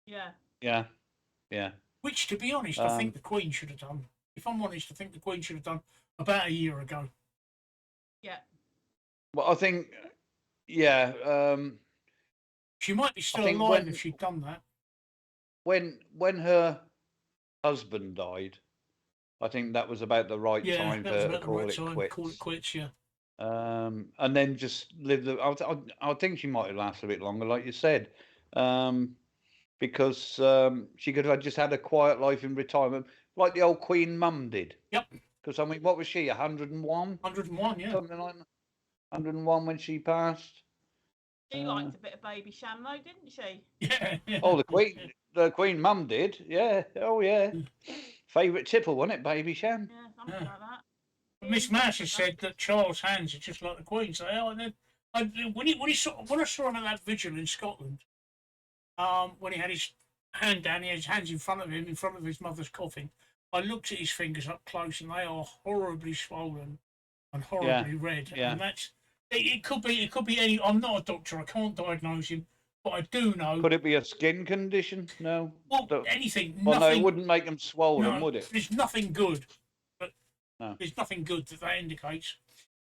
S2: Yeah.
S3: yeah, yeah.
S1: Which, to be honest, I think the Queen should have done. If I'm honest, I think the Queen should have done about a year ago.
S2: Yeah.
S3: Well, I think, yeah.
S1: She might be still
S3: think
S1: alive
S3: when-
S1: if she'd done that.
S3: When her husband died, I think that was about the right
S1: Yeah,
S3: time
S1: that was
S3: to
S1: about the
S3: call
S1: right
S3: it
S1: time.
S3: quits.
S1: Call it quits, yeah.
S3: And then just live the. I think she might have lasted a bit longer, like you said, because she could have just had a quiet life in retirement, like the old Queen Mum did.
S1: Yep.
S3: Because I mean, what was she? 101?
S1: 101, yeah.
S3: Something like that. 101 when she passed.
S2: She liked a bit of baby sham though, didn't she?
S1: Yeah, yeah.
S3: Oh, the Queen Mum did. Yeah. Oh, yeah. Favourite tipple, wasn't it, Baby Shan?
S2: Yeah, something
S1: Yeah.
S2: like that.
S1: Miss Marsh has said that Charles' hands are just like the Queen's. They are. And then, when I saw him at that vigil in Scotland, when he had his hand down, he had his hands in front of him, in front of his mother's coffin. I looked at his fingers up close, and they are horribly swollen and horribly red.
S3: Yeah.
S1: And that's it. Could be any. I'm not a doctor. I can't diagnose him, but I do know.
S3: Could it be a skin condition? No.
S1: Well,
S3: Don't-
S1: anything.
S3: Well, no,
S1: nothing,
S3: it wouldn't make them swollen,
S1: no,
S3: would it?
S1: There's nothing good.
S3: No.
S1: There's nothing good that indicates.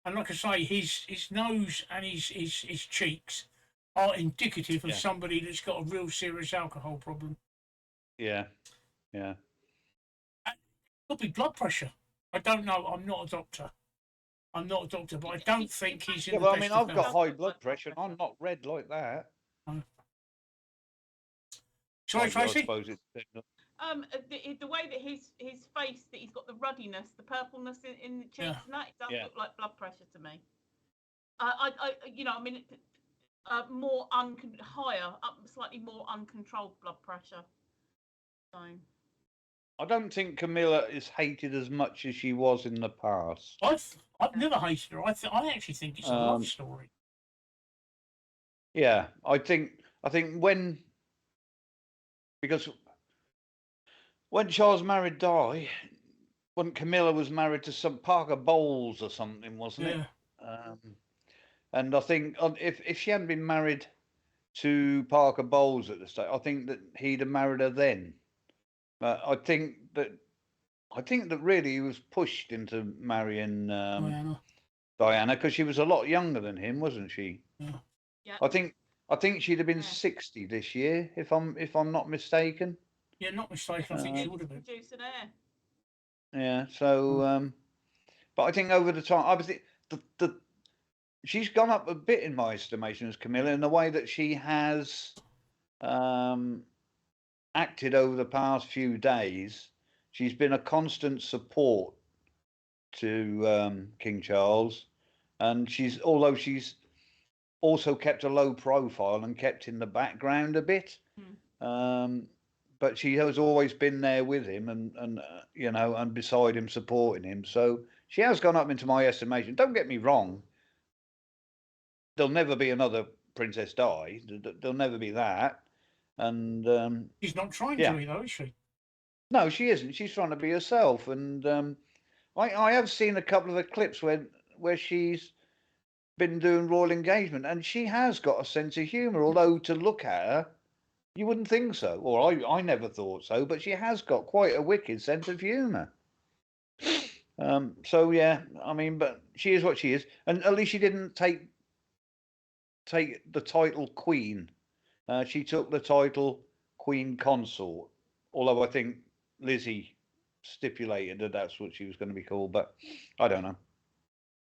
S1: And like I say, his nose and his cheeks are indicative of
S3: Yeah.
S1: somebody that's got a real serious alcohol problem.
S3: Yeah. Yeah.
S1: Could be blood pressure. I don't know. I'm not a doctor. But I don't think he's in
S3: Yeah,
S1: the
S3: well, I
S1: best
S3: mean,
S1: of
S3: I've got
S1: health.
S3: high blood pressure and I'm not red like that.
S1: Sorry,
S3: I
S1: Tracy?
S3: suppose it's.
S2: The way that his face, that he's got the ruddiness, the purpleness in the cheeks,
S1: Yeah.
S2: and that, it does
S3: Yeah.
S2: look like blood pressure to me. I mean, higher, slightly more uncontrolled blood pressure. So,
S3: I don't think Camilla is hated as much as she was in the past.
S1: I've never hated her. I actually think it's a love story.
S3: Yeah, I think because when Charles married Di, when Camilla was married to some Parker Bowles or something, wasn't it? And I think if she hadn't been married to Parker Bowles at the start, I think that he'd have married her then. But I think that really he was pushed into marrying Diana because she was a lot younger than him, wasn't she?
S2: Yeah.
S3: I think she'd have been 60 this year, if I'm not mistaken.
S1: Yeah, not mistaken. I think she would have been.
S2: Producing air.
S3: Yeah. So, but I think over the time, I was she's gone up a bit in my estimation as Camilla in the way that she has acted over the past few days. She's been a constant support to King Charles, and although she's also kept a low profile and kept in the background a bit. But she has always been there with him and you know, and beside him, supporting him. So she has gone up into my estimation. Don't get me wrong. There'll never be another Princess Di. There'll never be that. And
S1: she's not trying to be, though, is she?
S3: No, she isn't. She's trying to be herself. And I have seen a couple of the clips where she's been doing royal engagement, and she has got a sense of humour. Although to look at her, you wouldn't think so, or I never thought so. But she has got quite a wicked sense of humour. So yeah, I mean, but she is what she is, and at least she didn't take the title Queen. She took the title Queen Consort. Although I think Lizzie stipulated that that's what she was going to be called, but I don't know.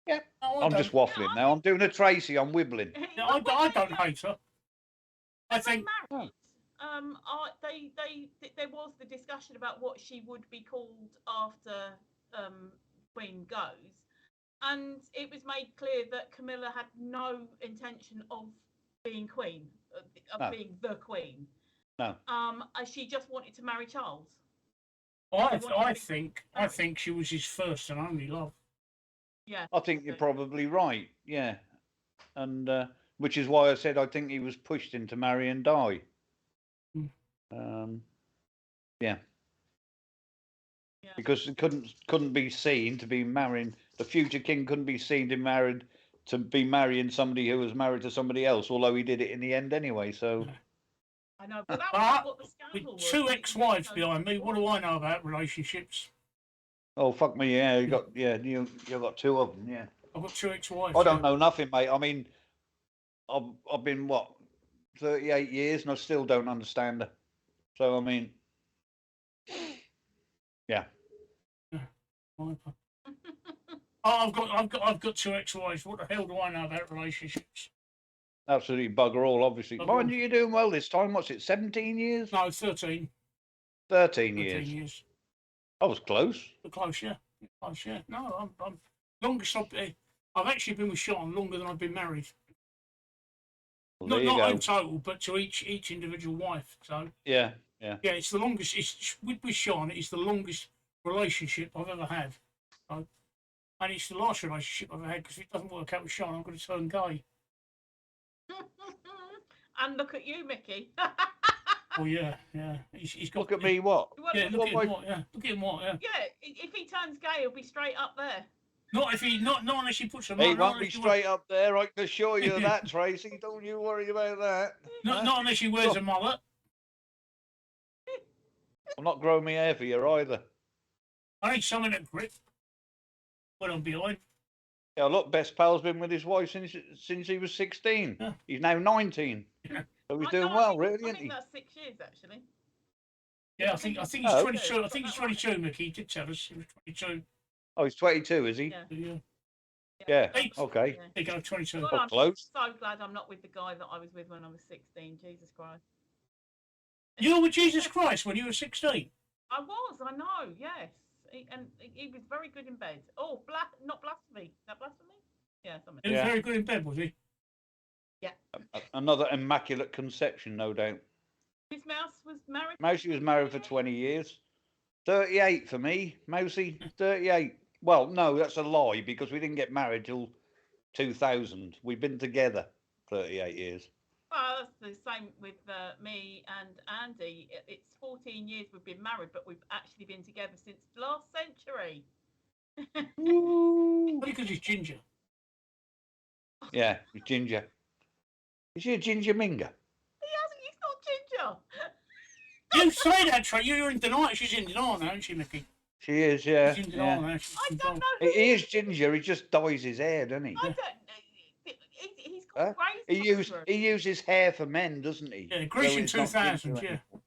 S3: Yeah, I'm just waffling now. I'm doing a Tracy. I'm wibbling.
S1: No, I don't hate her. I think.
S2: Married, there was the discussion about what she would be called after Queen goes, and it was made clear that Camilla had no intention of being Queen, being the Queen.
S3: No.
S2: She just wanted to marry Charles.
S1: I think she was his first and only love.
S2: Yeah.
S3: I think you're probably right. Yeah, and which is why I said I think he was pushed into marrying Di. Yeah. Because it couldn't be seen to be marrying the future king. Couldn't be seen to be marrying somebody who was married to somebody else. Although he did it in the end anyway. So.
S2: I know, but that was what the scandal
S1: with
S2: was.
S1: two ex-wives behind me, what do I know about relationships?
S3: Oh fuck me! Yeah, you got two of them. Yeah.
S1: I've got two ex-wives.
S3: I don't know nothing, mate. I mean, I've been 38 years, and I still don't understand her. So I mean, yeah.
S1: I've got two ex-wives. What the hell do I know about relationships?
S3: Absolutely bugger all, obviously. Mind you, you're doing well this time. What's it, 17 years?
S1: No, 13.
S3: 13 years.
S1: 13 years.
S3: I was close.
S1: Close, yeah. Close, yeah. No, I'm longest I've actually been with Sean longer than I've been married.
S3: Well,
S1: not in total, but to each individual wife. So
S3: yeah.
S1: It's the longest. It's with Sean. It's the longest relationship I've ever had. So, and it's the last relationship I've ever had because if it doesn't work out with Sean, I'm going to turn gay.
S2: And look at you, Mickey.
S1: Oh yeah. He's got.
S3: Look at me, what?
S1: Yeah, look at him, what? Yeah, look at him, what? Yeah.
S2: Yeah, if he turns gay, he'll be straight up there.
S1: Not unless he puts a.
S3: He won't be straight up there. I can assure you that, Tracy. Don't you worry about that.
S1: Not unless he wears a mullet.
S3: I'm not growing my hair for you either.
S1: I need something that grip. What I'm behind.
S3: Yeah, look, best pal's been with his wife since he was 16.
S1: Yeah.
S3: He's now 19.
S1: Yeah.
S3: So he's doing well, really,
S2: I
S3: isn't
S2: think
S3: he?
S2: that's 6 years, actually.
S1: Yeah, I think he's 22. I think he's 22, Mickey. He did tell us he was 22.
S3: Oh, he's 22, is he?
S2: Yeah.
S3: Okay.
S1: There you go, 22.
S2: God, I'm
S3: close.
S2: so glad I'm not with the guy that I was with when I was 16. Jesus Christ.
S1: You were with Jesus Christ when you were 16?
S2: I know, yes. He was very good in bed. Oh, not blasphemy. Is that blasphemy? Yeah, something.
S1: He was very good in bed, was he?
S2: Yeah.
S3: Another immaculate conception, no doubt.
S2: His mouse was married?
S3: Mousy was married for 20 years. 38 for me, Mousy. 38. Well, no, that's a lie because we didn't get married till 2000. We've been together 38 years.
S2: Well, that's the same with me and Andy. It's 14 years we've been married, but we've actually been together since last century.
S3: Ooh.
S1: Because he's ginger.
S3: Yeah, with ginger. Is she a ginger minger?
S2: He's not ginger.
S1: You say that, Trey. You're in denial. She's in denial now, isn't she, Mickey?
S3: She is, yeah.
S1: She's in denial
S3: yeah.
S1: now. She's
S2: I
S1: in
S2: don't
S1: denial.
S2: know.
S3: He is ginger. He just dyes his hair, doesn't he?
S2: I don't know. He's got grey
S3: He uses hair for men, doesn't he?
S1: Yeah, Grecian
S3: it's not
S1: 2000,
S3: ginger
S1: yeah.
S3: anymore.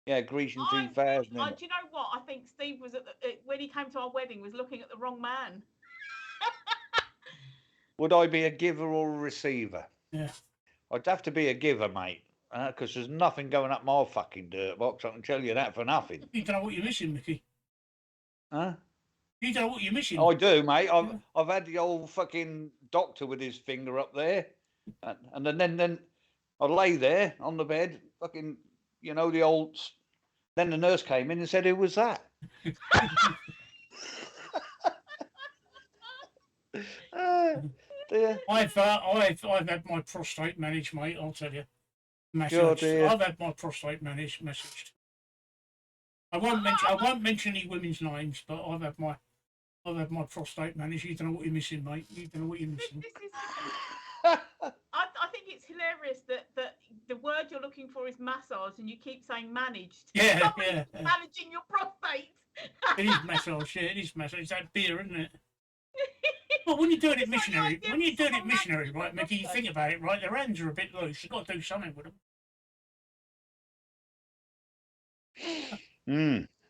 S3: Yeah, Grecian
S2: I
S3: 2000.
S2: do you know what? I think Steve was when he came to our wedding was looking at the wrong man.
S3: Would I be a giver or a receiver?
S1: Yeah.
S3: I'd have to be a giver, mate. Because there's nothing going up my fucking dirt box. I can tell you that for nothing.
S1: You don't know what you're missing, Mickey.
S3: Huh?
S1: You don't know what you're missing.
S3: I do, mate. I've had the old fucking doctor with his finger up there, and then I lay there on the bed, fucking, you know, the old. Then the nurse came in and said, "Who was that?" Dear.
S1: I've had my prostate managed, mate. I'll tell you.
S3: God, dear.
S1: I've had my prostate messaged. I won't mention any women's names, but I've had my prostate managed. You don't know what you're missing, mate. You don't know what you're missing.
S2: I think it's hilarious that the word you're looking for is massage, and you keep saying managed.
S1: Yeah,
S2: Somebody's
S1: yeah.
S2: managing your prostate.
S1: It is massage. Yeah, it is massage. It's that beer, isn't it? But when you're doing it missionary, right, Mickey, you think about it, right? Their hands are a bit loose. You've got to do something with them.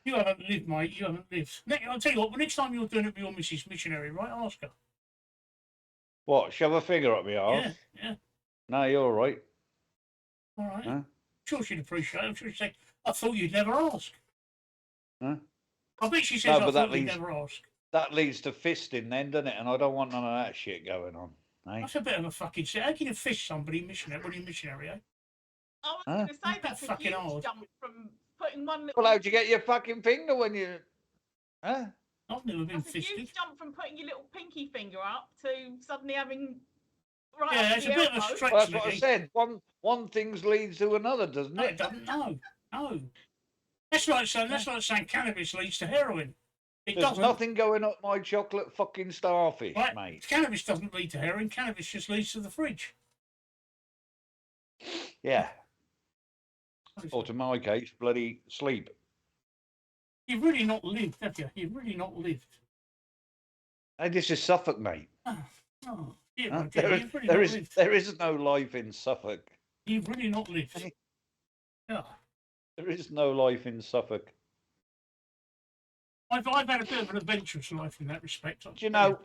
S1: You haven't lived, mate. You haven't lived. I'll tell you what. The next time you're doing it with your Mrs. Missionary, right? Ask her.
S3: What? Shove a finger up my arse?
S1: Yeah.
S3: No, you're all right.
S1: All right.
S3: Huh?
S1: I'm sure she'd appreciate it. I'm sure she'd say, "I thought you'd never ask."
S3: Huh?
S1: I bet she says,
S3: No,
S1: "I
S3: but
S1: thought you'd never ask."
S3: That leads to fisting then, doesn't it? And I don't want none of that shit going on. Eh?
S1: That's a bit of a fucking shit. How can you fish somebody missionary when you're missionary, eh?
S2: I was going to say
S1: That's
S2: that's a
S1: fucking
S2: huge
S1: hard.
S2: jump from putting one little.
S3: Well, how'd you get your fucking finger when you... Huh?
S1: I've never been
S2: That's a
S1: fisted.
S2: huge jump from putting your little pinky finger up to suddenly having right
S1: Yeah,
S2: up
S1: it's
S2: to
S1: a
S2: the
S1: bit of a
S2: elbow.
S1: stretch,
S3: Well, that's what I
S1: Mickey.
S3: said. One thing leads to another, doesn't
S1: No,
S3: it?
S1: it doesn't. No. That's like saying cannabis leads to heroin. It
S3: There's
S1: doesn't.
S3: nothing going up my chocolate fucking starfish,
S1: Right?
S3: mate.
S1: Cannabis doesn't lead to heroin. Cannabis just leads to the fridge.
S3: Yeah. Or to my case, bloody sleep.
S1: You've really not lived, have you? You've really not lived.
S3: Hey, this is Suffolk, mate.
S1: Oh, yeah,
S3: Huh?
S1: my dear, you've really not lived.
S3: There is no life in Suffolk.
S1: You've really not lived.
S3: Hey.
S1: Yeah.
S3: There is no life in Suffolk.
S1: I've had a bit of an adventurous life in that respect.
S3: Do you know,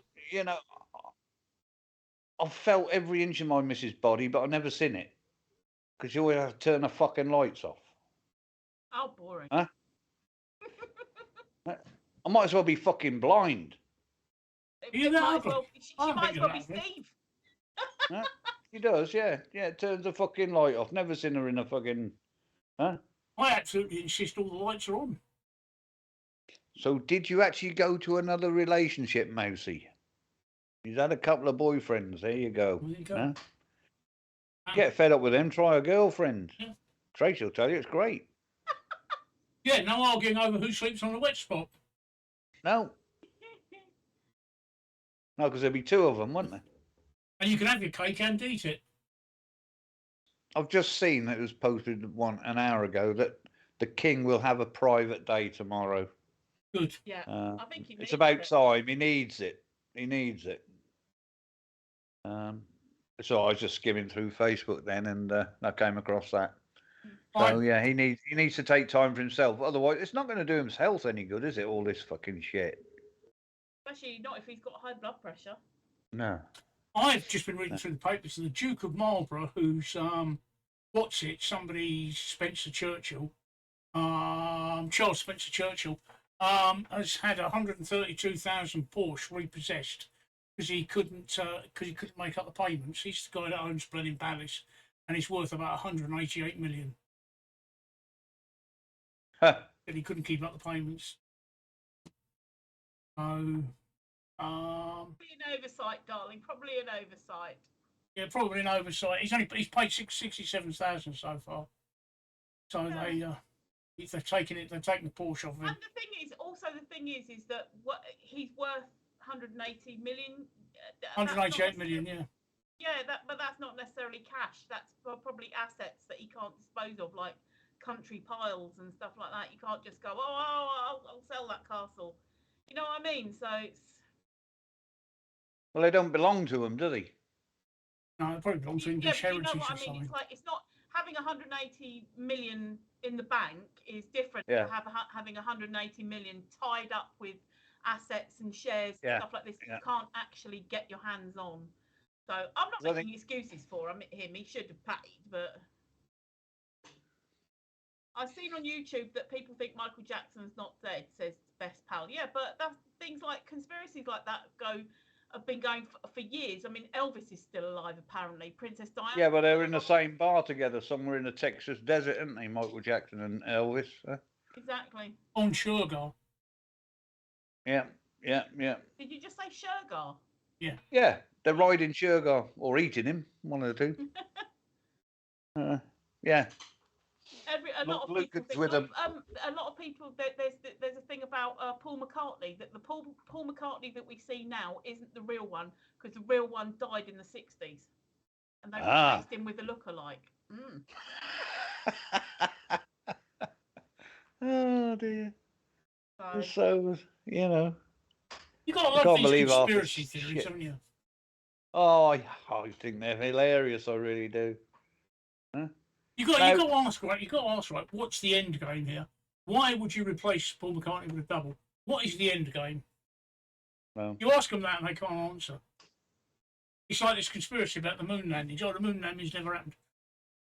S3: I've felt every inch of my missus' body, but I've never seen it. Because you always have to turn the fucking lights off.
S2: How boring.
S3: Huh? I might as well be fucking blind.
S1: You
S2: It
S1: know,
S2: might as well, she
S1: I
S2: might
S1: think
S2: as well
S1: you're
S2: be
S1: that,
S2: Steve.
S3: Huh? She does, yeah. Yeah, turns the fucking light off. Never seen her in a fucking... Huh?
S1: I absolutely insist all the lights are on.
S3: So did you actually go to another relationship, Mousy? He's had a couple of boyfriends. There you go.
S1: There you go.
S3: Huh? Get fed up with them, try a girlfriend.
S1: Yeah.
S3: Tracy will tell you it's great.
S1: Yeah, no arguing over who sleeps on the wet spot.
S3: No. No, because there'd be two of them, wouldn't there?
S1: And you can have your cake and eat it.
S3: I've just seen that it was posted an hour ago that the king will have a private day tomorrow.
S1: Good.
S2: Yeah, I think he needs
S3: It's about
S2: it.
S3: time. He needs it. He needs it. So I was just skimming through Facebook then, and I came across that. So yeah, he needs to take time for himself. Otherwise, it's not going to do his health any good, is it? All this fucking shit.
S2: Especially not if he's got high blood pressure.
S3: No.
S1: I've just been reading through the papers, and the Duke of Marlborough, who's somebody Spencer Churchill, Charles Spencer Churchill, has had 132,000 Porsche repossessed because he couldn't make up the payments. He's the guy that owns Blenheim Palace, and he's worth about 188 million.
S3: Huh.
S1: And he couldn't keep up the payments. So,
S2: Probably an oversight, darling. Probably an oversight.
S1: yeah, probably an oversight. He's paid 67,000 so far. So
S2: Yeah.
S1: they're taking the Porsche off him.
S2: And the thing is that what he's worth 180 million.
S1: 188 million, yeah.
S2: Yeah, but that's not necessarily cash. That's probably assets that he can't dispose of, like country piles and stuff like that. You can't just go, I'll sell that castle. You know what I mean? So it's.
S3: Well, they don't belong to him, do they?
S1: No, it probably belongs to English
S2: Yeah, but you
S1: Heritage
S2: know what I
S1: or
S2: mean?
S1: something.
S2: It's like it's not having 180 million in the bank is different
S3: Yeah.
S2: to having 180 million tied up with assets and shares
S3: Yeah.
S2: and stuff like this.
S3: Yeah.
S2: You can't actually get your hands on. So I'm not making excuses for him. He should have paid, but I've seen on YouTube that people think Michael Jackson's not dead. Says Best Pal. Yeah, but that's things like conspiracies like that have been going for years. I mean, Elvis is still alive apparently. Princess Diana.
S3: Yeah, but they're in the same bar together somewhere in the Texas desert, aren't they? Michael Jackson and Elvis.
S2: Exactly.
S1: On Sugar.
S3: Yeah.
S2: Did you just say Shergar?
S1: Yeah.
S3: Yeah, they're riding Sugar or eating him, one of the two. Yeah.
S2: A lot of people think, a lot of people. There's a thing about Paul McCartney, that the Paul McCartney that we see now isn't the real one, because the real one died in the 60s, and they replaced him with a lookalike.
S3: Oh dear. So you know.
S1: You got to love these conspiracy theories, haven't you?
S3: Oh, I think they're hilarious. I really do. Huh?
S1: You got to ask, right? What's the end game here? Why would you replace Paul McCartney with a double? What is the end game?
S3: Well,
S1: you ask them that and they can't answer. It's like this conspiracy about the moon landing. Oh, the moon landing's never happened.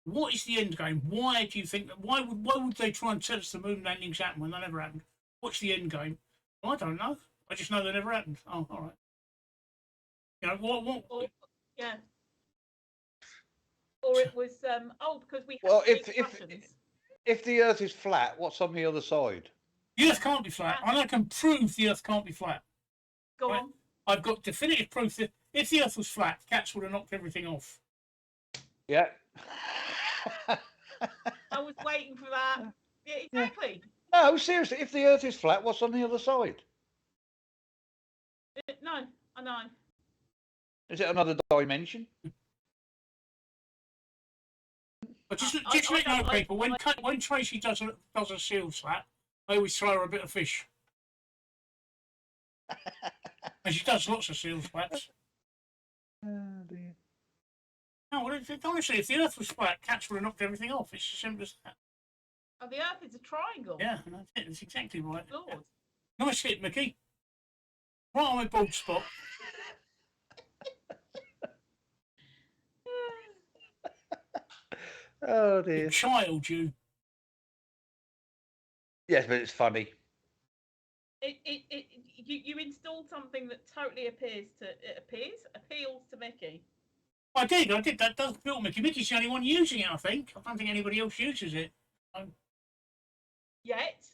S1: What is the end game? Why do you think that? Why would they try and tell us the moon landings happened when they never happened? What's the end game? I don't know. I just know they never happened. Oh, all right. You know what?
S2: Yeah. Or it was because we.
S3: Well, if the Earth is flat, what's on the other side?
S1: The Earth can't be flat, and I can prove the Earth can't be flat.
S2: Go on.
S1: I've got definitive proof that if the Earth was flat, cats would have knocked everything off.
S3: Yeah.
S2: I was waiting for that. Yeah, exactly.
S3: No, seriously, if the Earth is flat, what's on the other side?
S2: No, I know.
S3: Is it another dimension?
S1: But just let you know, people, when Tracy does a seal slap, I always throw her a bit of fish. And she does lots of seal slaps.
S3: Oh dear.
S1: No, honestly, if the Earth was flat, cats would have knocked everything off. It's as simple as that.
S2: Oh, the Earth is a triangle.
S1: Yeah, that's it. That's exactly right.
S2: Lord.
S1: Nice hit, Mickey. Right on my bald spot.
S3: Oh dear.
S1: You child, you.
S3: Yes, but it's funny.
S2: You installed something that totally appeals to Mickey.
S1: I did. That does appeal to Mickey. Mickey's the only one using it, I think. I don't think anybody else uses it.
S2: Yet,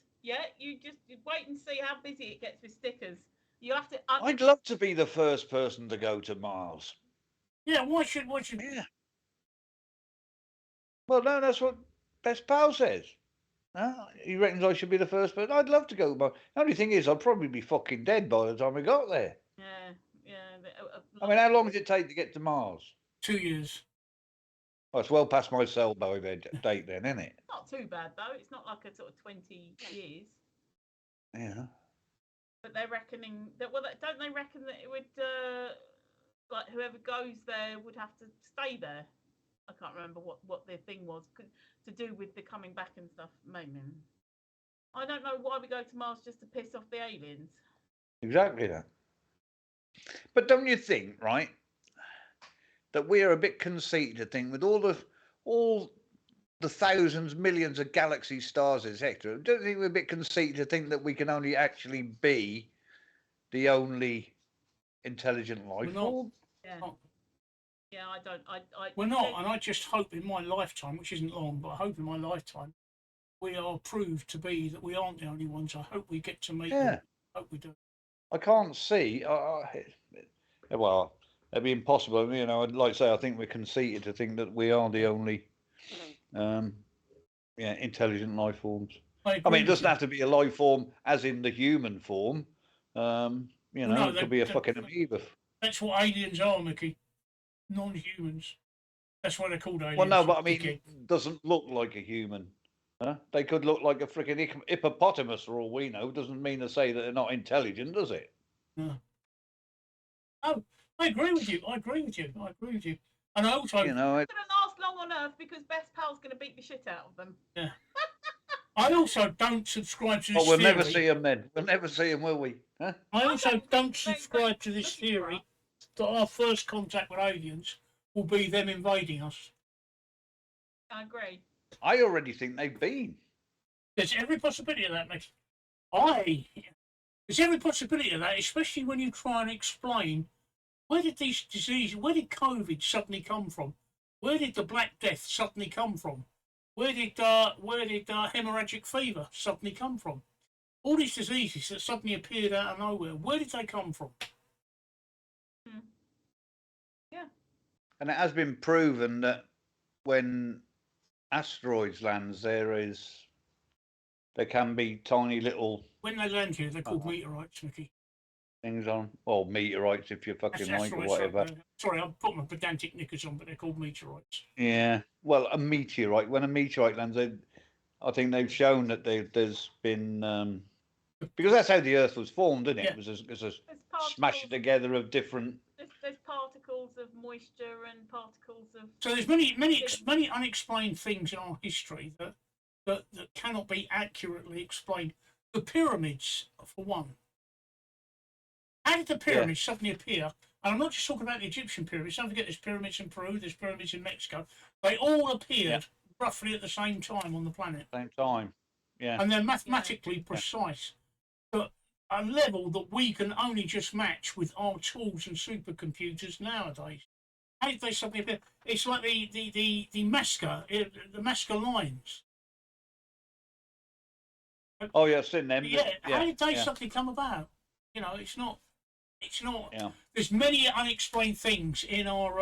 S2: you just wait and see how busy it gets with stickers. You have to.
S3: I'd love to be the first person to go to Mars.
S1: Yeah, why should?
S3: Yeah. Well, no, that's what Best Pal says. He reckons I should be the first person. I'd love to go. But the only thing is, I'd probably be fucking dead by the time we got there.
S2: Yeah.
S3: I mean, how long does it take to get to Mars?
S1: 2 years.
S3: Well, it's well past my sell-by date then, isn't it?
S2: Not too bad though. It's not like a sort of 20 years.
S3: Yeah.
S2: But they're reckoning that. Well, don't they reckon that it would like whoever goes there would have to stay there? I can't remember what their thing was to do with the coming back and stuff. Maybe. I don't know why we go to Mars just to piss off the aliens.
S3: Exactly that. But don't you think, right, that we are a bit conceited to think with all the thousands, millions of galaxies, stars, etc. Don't you think we're a bit conceited to think that we can only actually be the only intelligent life form?
S2: Yeah. Yeah, I don't.
S1: We're not, and I just hope in my lifetime, which isn't long, but I hope in my lifetime, we are proved to be that we aren't the only ones. I hope we get to meet them. I hope we do.
S3: I can't see. Well, it'd be impossible. You know, I'd like to say I think we're conceited to think that we are the only, um, intelligent life forms.
S1: I
S3: I
S1: agree
S3: mean, it
S1: with
S3: doesn't
S1: you.
S3: have to be a life form as in the human form. You
S1: Well,
S3: know,
S1: no,
S3: it could be a fucking amoeba.
S1: that's what aliens are, Mickey. Non-humans. That's why they're called
S3: Well,
S1: aliens.
S3: no,
S1: You
S3: but I mean,
S1: dickhead.
S3: doesn't look like a human. Huh? They could look like a freaking hippopotamus for all we know. Doesn't mean to say that they're not intelligent, does it?
S1: No. Oh, I agree with you. I agree with you. I agree with you. And I also,
S3: You know,
S2: Going to last long on Earth because Best Pal's going to beat the shit out of them.
S1: yeah. I also don't subscribe to
S3: well,
S1: this
S3: we'll
S1: theory.
S3: never see them then. We'll never see them, will we? Huh?
S1: I also
S2: don't
S1: don't
S2: think
S1: subscribe to this
S2: looking for
S1: theory
S2: us.
S1: that our first contact with aliens will be them invading us.
S2: I agree.
S3: I already think they've been.
S1: There's every possibility of that, mate. There's every possibility of that, especially when you try and explain where did these diseases, where did COVID suddenly come from? Where did the Black Death suddenly come from? Where did hemorrhagic fever suddenly come from? All these diseases that suddenly appeared out of nowhere, where did they come from?
S2: Yeah.
S3: And it has been proven that when asteroids lands, there can be tiny little
S1: When they land here, they're called meteorites, Mickey.
S3: things on, or meteorites if you fucking like, or whatever.
S1: Sorry, I've put my pedantic knickers on, but they're called meteorites.
S3: Yeah. Well, a meteorite. When a meteorite lands, I think they've shown that there's been because that's how the Earth was formed, didn't it?
S1: Yeah.
S3: It was a
S2: There's
S3: smashing together of different.
S2: There's particles of moisture and particles of.
S1: So there's many unexplained things in our history that cannot be accurately explained. The pyramids, for one. How did the pyramids suddenly appear? And I'm not just talking about the Egyptian pyramids. Don't forget there's pyramids in Peru, there's pyramids in Mexico. They all appeared roughly at the same time on the planet.
S3: Same time. Yeah.
S1: And they're mathematically precise. But a level that we can only just match with our tools and supercomputers nowadays. How did they suddenly appear? It's like the Nazca lines.
S3: Oh yeah, I've seen them.
S1: Yeah, how did they suddenly come about? You know, it's not.
S3: Yeah.
S1: There's many unexplained things in our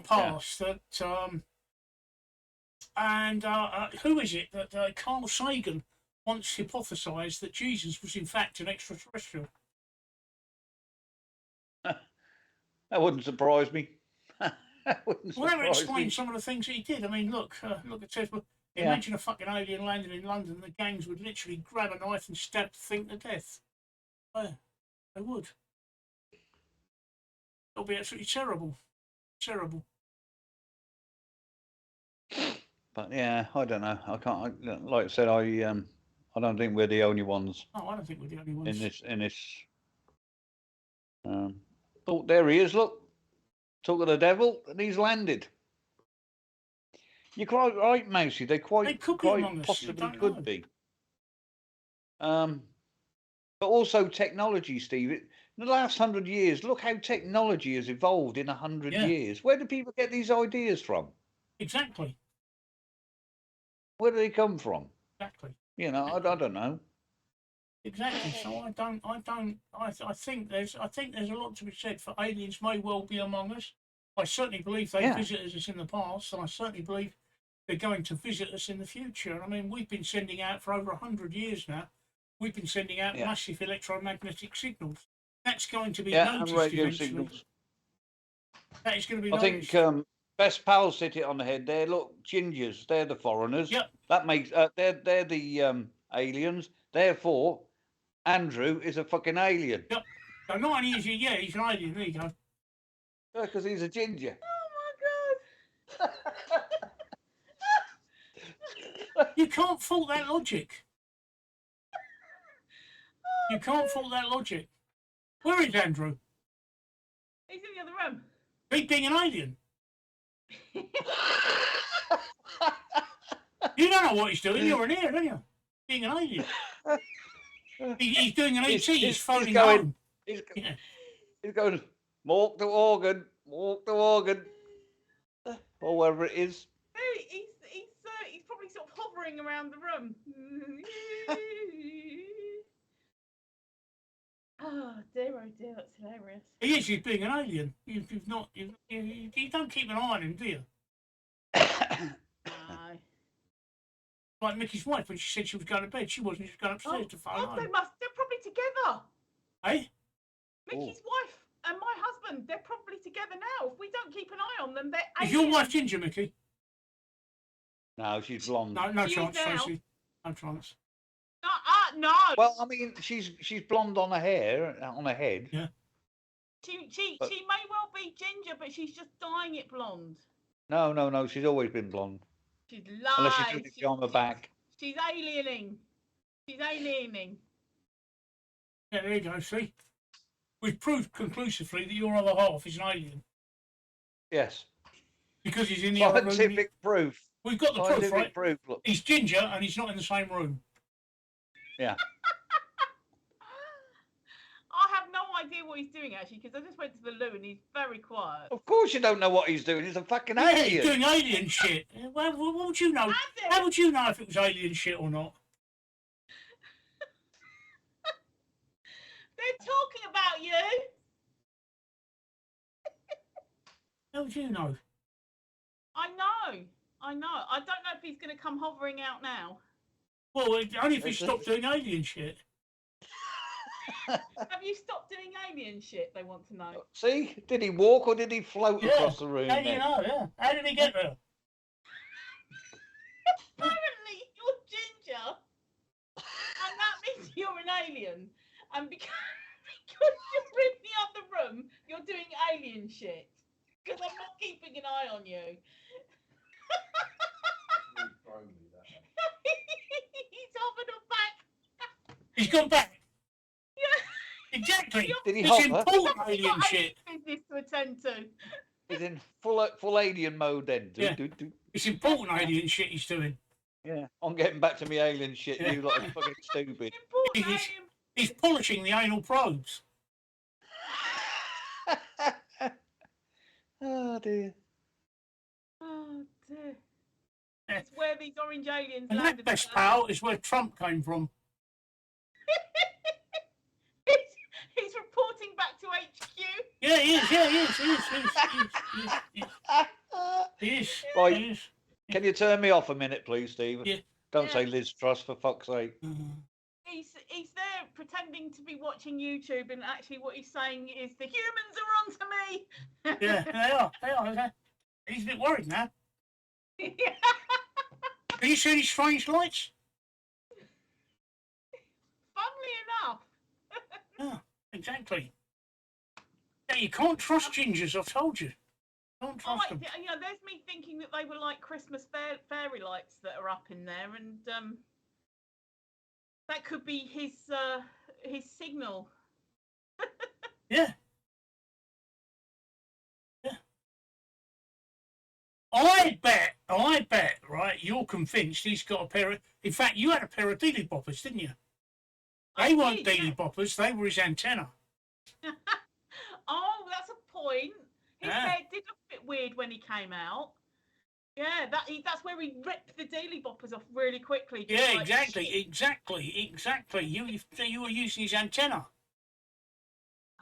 S1: past that and who is it that Carl Sagan once hypothesized that Jesus was in fact an extraterrestrial?
S3: That wouldn't surprise me. That wouldn't
S1: Well, that
S3: surprise me.
S1: explains some of the things that he did. I mean, look at Tesla. Imagine a fucking alien landing in London. The gangs would literally grab a knife and stab the thing to death. Yeah, they would. It'll be absolutely terrible. Terrible.
S3: But yeah, I don't know. I can't. Like I said, I don't think we're the only ones
S1: Oh, I don't think we're the only ones.
S3: in this. Oh, there he is. Look, talk of the devil, and he's landed. You're quite right, Mousy. They
S1: could be among us.
S3: possibly
S1: Don't
S3: could
S1: know.
S3: be. But also technology, Steve. In the last 100 years, look how technology has evolved in 100 years. Where do people get these ideas from?
S1: Exactly.
S3: Where do they come from?
S1: Exactly.
S3: You know, I don't know.
S1: Exactly. So I think there's a lot to be said for aliens may well be among us. I certainly believe they visited us in the past, and I certainly believe they're going to visit us in the future. I mean, we've been sending out for over 100 years now. We've been sending out massive electromagnetic signals. That's going to be noticed
S3: and radio
S1: eventually.
S3: signals.
S1: That is going to be
S3: noticed.
S1: noticed.
S3: I think Best Pals hit it on the head there. Look, gingers, they're the foreigners.
S1: Yep.
S3: That makes they're the aliens. Therefore, Andrew is a fucking alien.
S1: Yep. So not only is he's an alien. There you go.
S3: Because he's a ginger.
S2: Oh my god!
S1: You can't fault that logic. You can't fault that logic. Where is Andrew?
S2: He's in the other room.
S1: He being an alien. You don't know what he's doing. You're an ear, don't you? Being an alien. He's doing an ET. He's phoning home.
S3: He's going, walk the organ, or whatever it is.
S2: He's probably sort of hovering around the room. oh dear, that's hilarious.
S1: He is. He's being an alien. You've not. You don't keep an eye on him, do you?
S2: No.
S1: Like Mickey's wife when she said she was going to bed, she wasn't. She was going upstairs to phone
S2: God,
S1: home.
S2: they're probably together.
S1: Hey,
S2: Mickey's wife and my husband, they're probably together now. If we don't keep an eye on them, they're
S1: is your
S2: aliens.
S1: wife ginger, Mickey?
S3: No, she's blonde.
S1: No
S2: She is
S1: chance,
S2: now.
S1: Tracy. No chance.
S2: No.
S3: Well, I mean, she's blonde on her hair, on her head.
S1: Yeah.
S2: She may well be ginger, but she's just dyeing it blonde.
S3: No, she's always been blonde.
S2: She's
S3: Unless she's
S2: lying.
S3: doing it on her back.
S2: She's aliening. She's aliening.
S1: Yeah, there you go. See, we've proved conclusively that your other half is an alien
S3: Yes.
S1: because he's in the other room.
S3: Scientific proof.
S1: We've got the proof,
S3: Scientific
S1: right?
S3: proof. Look.
S1: He's ginger and he's not in the same room.
S3: Yeah.
S2: I have no idea what he's doing actually, because I just went to the loo and he's very quiet.
S3: Of course you don't know what he's doing. He's a fucking
S1: Yeah, he's
S3: alien.
S1: doing alien shit. Well, what would you know? How would you know if it was alien shit or not?
S2: They're talking about you.
S1: How would you know?
S2: I know. I don't know if he's going to come hovering out now.
S1: Well, only if he stopped doing alien shit.
S2: Have you stopped doing alien shit? They want to know.
S3: See? Did he walk or did he float across the room?
S1: How do you know? Yeah. How did he get there?
S2: Apparently, you're ginger, and that means you're an alien. And because you're in the other room, you're doing alien shit. Because I'm not keeping an eye on you. He's hovered on back.
S1: He's gone back.
S2: Yeah.
S1: Exactly.
S3: Did he
S1: It's
S3: hover?
S1: important
S2: He's
S1: alien
S2: got
S1: shit.
S2: business to attend to.
S3: He's in full alien mode then.
S1: Yeah. It's important alien shit he's doing.
S3: Yeah. I'm getting back to me alien shit.
S1: Yeah.
S3: You lot are fucking stupid.
S2: Important
S1: He's-
S2: alien.
S1: He's polishing the anal probes.
S3: Oh dear.
S2: Oh dear.
S1: Yeah.
S2: It's where these orange aliens
S1: And that
S2: landed.
S1: best pal is where Trump came from.
S2: He's reporting back to HQ.
S1: Yeah, he is. Yeah, he is. He is.
S3: Right.
S1: He is.
S3: Can you turn me off a minute, please, Steve?
S1: Yeah.
S3: Don't
S2: Yeah.
S3: say Liz Truss, for fuck's sake.
S2: He's there pretending to be watching YouTube, and actually what he's saying is the humans are onto me.
S1: Yeah, they are. He's a bit worried now.
S2: Yeah.
S1: Have you seen these strange lights?
S2: Funnily enough.
S1: Yeah, exactly. Yeah, you can't trust gingers, I've told you. Don't trust them.
S2: You know, there's me thinking that they were like Christmas fairy lights that are up in there, and that could be his signal.
S1: Yeah. Yeah. I bet, right, you're convinced he's got a pair of... In fact, you had a pair of dealy boppers, didn't you? They weren't dealy boppers, they were his antenna.
S2: Oh, that's a point. His
S1: Yeah.
S2: hair did look a bit weird when he came out. Yeah, that's where he ripped the daily boppers off really quickly. just
S1: Yeah,
S2: like,
S1: exactly,
S2: shit.
S1: exactly. You were using his antenna.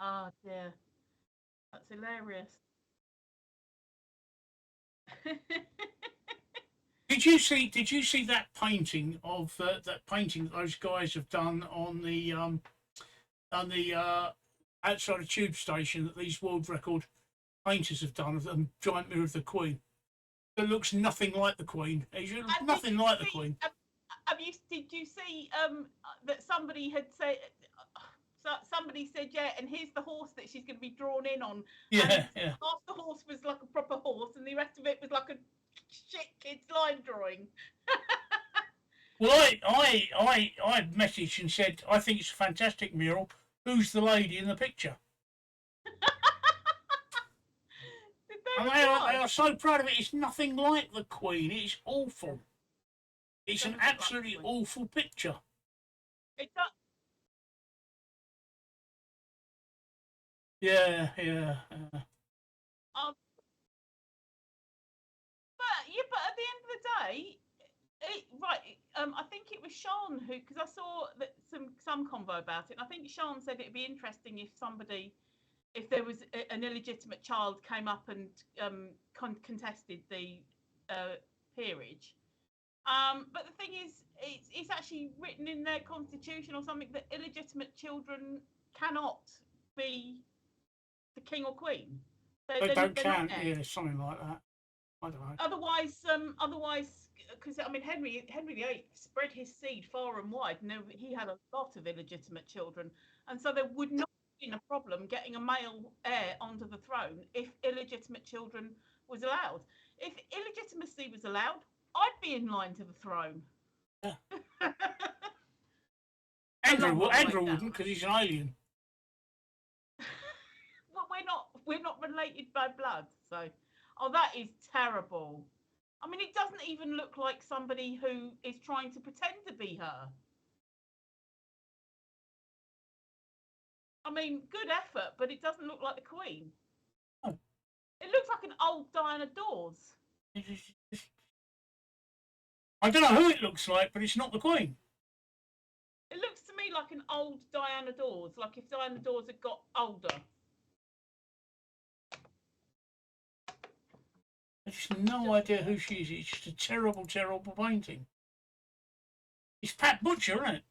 S2: Oh dear, that's hilarious.
S1: Did you see that painting of that painting that those guys have done on the outside of Tube Station that these world record painters have done of the giant mirror of the Queen? That looks nothing like the Queen. It looks
S2: And
S1: nothing
S2: did you
S1: like the
S2: see-
S1: Queen.
S2: Did you see that somebody had said? Somebody said, yeah, and here's the horse that she's going to be drawn in on.
S1: Yeah,
S2: And
S1: yeah.
S2: half the horse was like a proper horse, and the rest of it was like a shit kid's line drawing.
S1: Well, I messaged and said I think it's a fantastic mural. Who's the lady in the picture?
S2: Did
S1: And
S2: they
S1: they
S2: reply?
S1: are so proud of it. It's nothing like the Queen. It's awful. It's an
S2: Doesn't look like the
S1: absolutely
S2: Queen.
S1: awful picture.
S2: It does.
S1: Yeah.
S2: But at the end of the day, I think it was Sean who, because I saw that some convo about it. And I think Sean said it'd be interesting if there was an illegitimate child came up and contested the peerage. But the thing is, it's actually written in their constitution or something that illegitimate children cannot be the king or queen.
S1: They don't count. Yeah, something like that. I don't know.
S2: Otherwise, because I mean, Henry VIII spread his seed far and wide, and he had a lot of illegitimate children, and so there would not have been a problem getting a male heir onto the throne if illegitimate children was allowed. If illegitimacy was allowed, I'd be in line to the throne.
S1: Yeah. Andrew wouldn't, because he's an alien.
S2: Well, we're not related by blood, so. Oh, that is terrible. I mean, it doesn't even look like somebody who is trying to pretend to be her. I mean, good effort, but it doesn't look like the Queen.
S1: Oh.
S2: It looks like an old Diana Dawes.
S1: I don't know who it looks like, but it's not the Queen.
S2: It looks to me like an old Diana Dawes, like if Diana Dawes had got older.
S1: I just no idea who she is. It's just a terrible, terrible painting. It's Pat Butcher, isn't it?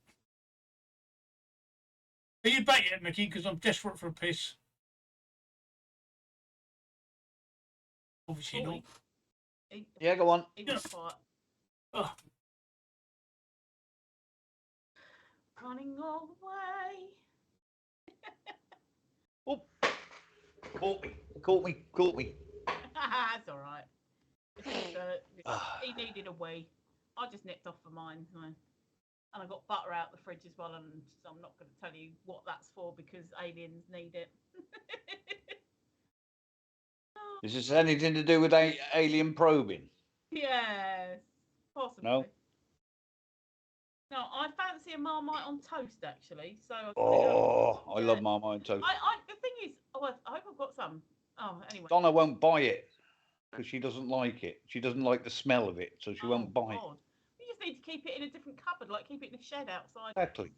S1: Are you back yet, Mickey? Because I'm desperate for a piss. Obviously not.
S3: Yeah, go on.
S2: He was quiet.
S1: Oh.
S2: Running all the way.
S3: Oh, caught me.
S2: That's all right. He needed a wee. I just nipped off for mine, and I got butter out the fridge as well. And so I'm not going to tell you what that's for because aliens need it.
S3: Is this anything to do with alien probing?
S2: Yes, possibly.
S3: No.
S2: No, I fancy a Marmite on toast actually. So.
S3: I love Marmite on toast.
S2: The thing is, I hope I've got some. Oh, anyway.
S3: Donna won't buy it because she doesn't like it. She doesn't like the smell of it, so she won't buy it.
S2: You just need to keep it in a different cupboard, like keep it in a shed outside.
S3: Exactly.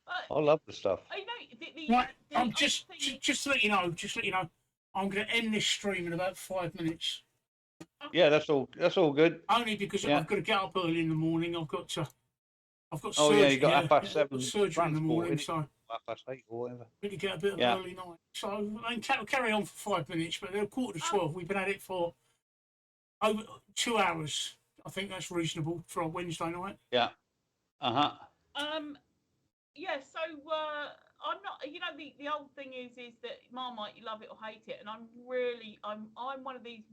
S2: But,
S3: I love the stuff.
S2: You
S1: know, right, just to let you know, I'm going to end this stream in about 5 minutes.
S3: Yeah, that's all good.
S1: Only because I've got to get up early in the morning. I've got surgery.
S3: Oh yeah, you got 7:30
S1: surgery in the morning, so
S3: 8:30 or whatever.
S1: Really get a bit of an early night. So I can carry on for 5 minutes, but they're 11:45. We've been at it for over 2 hours. I think that's reasonable for a Wednesday night.
S3: Yeah.
S2: Yeah. So I'm not. You know, the old thing is that Marmite, you love it or hate it, and I'm one of these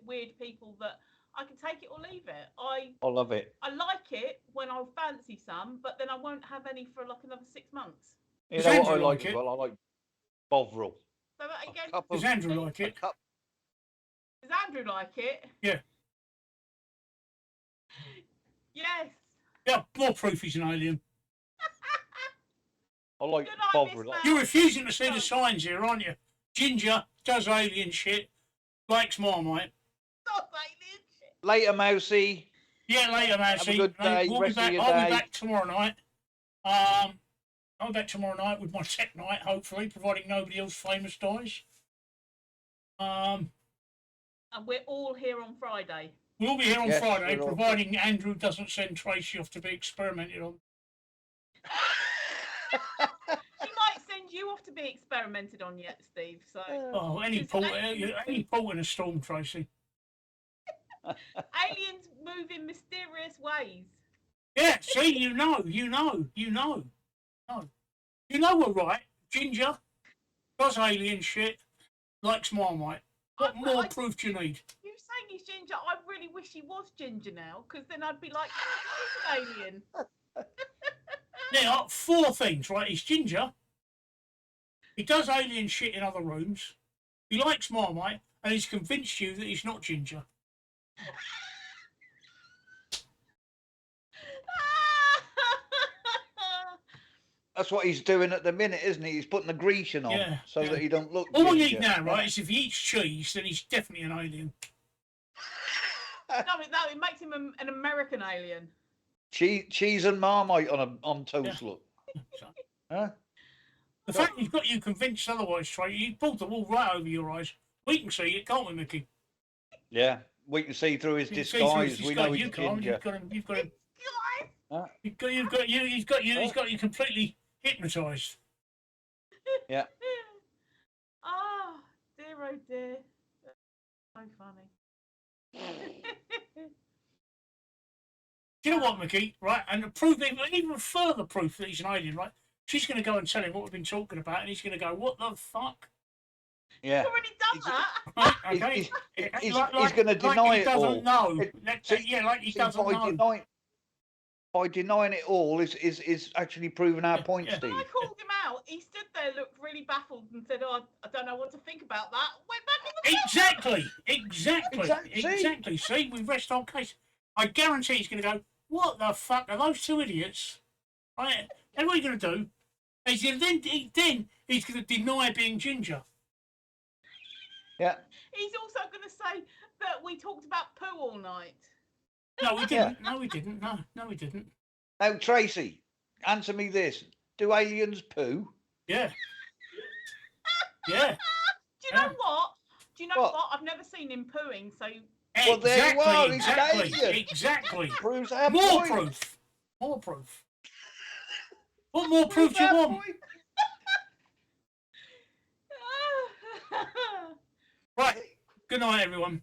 S2: weird people that I can take it or leave it. I
S3: love it.
S2: I like it when I fancy some, but then I won't have any for like another 6 months.
S3: You know what I like as well? I like Bovril.
S2: So that again,
S1: does Andrew like it?
S2: Does Andrew like it?
S1: Yeah.
S2: Yes.
S1: Yeah, more proof he's an alien.
S3: I like Bovril.
S1: You're refusing to see the signs here, aren't you? Ginger does alien shit, likes Marmite.
S2: Does alien shit.
S3: Later, Mousy.
S1: Yeah, later, Mousy.
S3: Have a good day.
S1: I'll be back tomorrow night. I'll be back tomorrow night with my tech night, hopefully, providing nobody else famous dies.
S2: And we're all here on Friday.
S1: We'll be here on Friday, providing Andrew doesn't send Tracy off to be experimented on.
S2: She might send you off to be experimented on yet, Steve. So.
S1: Any port in a storm, Tracy.
S2: Aliens move in mysterious ways.
S1: Yeah, see, you know we're right. Ginger does alien shit, likes Marmite. What more proof do you need?
S2: You saying he's ginger? I really wish he was ginger now, because then I'd be like, oh, he's an alien.
S1: Now, 4 things, right? He's ginger. He does alien shit in other rooms. He likes Marmite, and he's convinced you that he's not ginger.
S3: That's what he's doing at the minute, isn't he? He's putting the Grecian on so that he don't look
S1: All
S3: ginger.
S1: we need now, right, is if he eats cheese, then he's definitely an alien.
S2: No, it makes him an American alien.
S3: cheese and Marmite on toast.
S1: Yeah.
S3: Look,
S1: So,
S3: huh?
S1: the fact he's got you convinced otherwise, Trey, you pulled the wool right over your eyes. We can see it, can't we, Mickey?
S3: Yeah, we can see through his
S1: You can see through his
S3: disguise. We know
S1: You
S3: he's
S1: can't.
S3: ginger.
S1: You've got him.
S2: Guys.
S3: Huh?
S1: He's got you completely hypnotised.
S3: Yeah.
S2: Oh, dear, oh dear. So funny.
S1: Do you know what, Mickey? Right, and the proof, even further proof that he's an alien, right? She's going to go and tell him what we've been talking about, and he's going to go, "What the fuck?"
S3: Yeah.
S2: You've already done that.
S1: Right, okay.
S3: He's going to deny
S1: he
S3: it
S1: doesn't
S3: all.
S1: know.
S3: See-
S1: Yeah, like he
S3: See,
S1: doesn't know.
S3: by denying it all is actually proving our point,
S1: yeah.
S3: Steve.
S2: I called him out. He stood there, looked really baffled, and said, "Oh, I don't know what to think about that." Went back in the
S1: Exactly. See, we rest our case. I guarantee he's going to go, "What the fuck are those two idiots?" Right? And what are you going to do? Is then he's going to deny being ginger.
S3: Yeah.
S2: He's also going to say that we talked about poo all night.
S1: No, we didn't. No, we didn't. No, we didn't.
S3: Now, Tracy, answer me this: do aliens poo?
S1: Yeah. Yeah.
S2: Do you know what?
S3: What?
S2: I've never seen him pooing, so
S3: Well, there you are.
S1: Exactly.
S3: Proves our
S1: More
S3: point.
S1: proof. More proof. What more proof do you
S3: Our
S1: want?
S3: point.
S1: Right. Good night, everyone.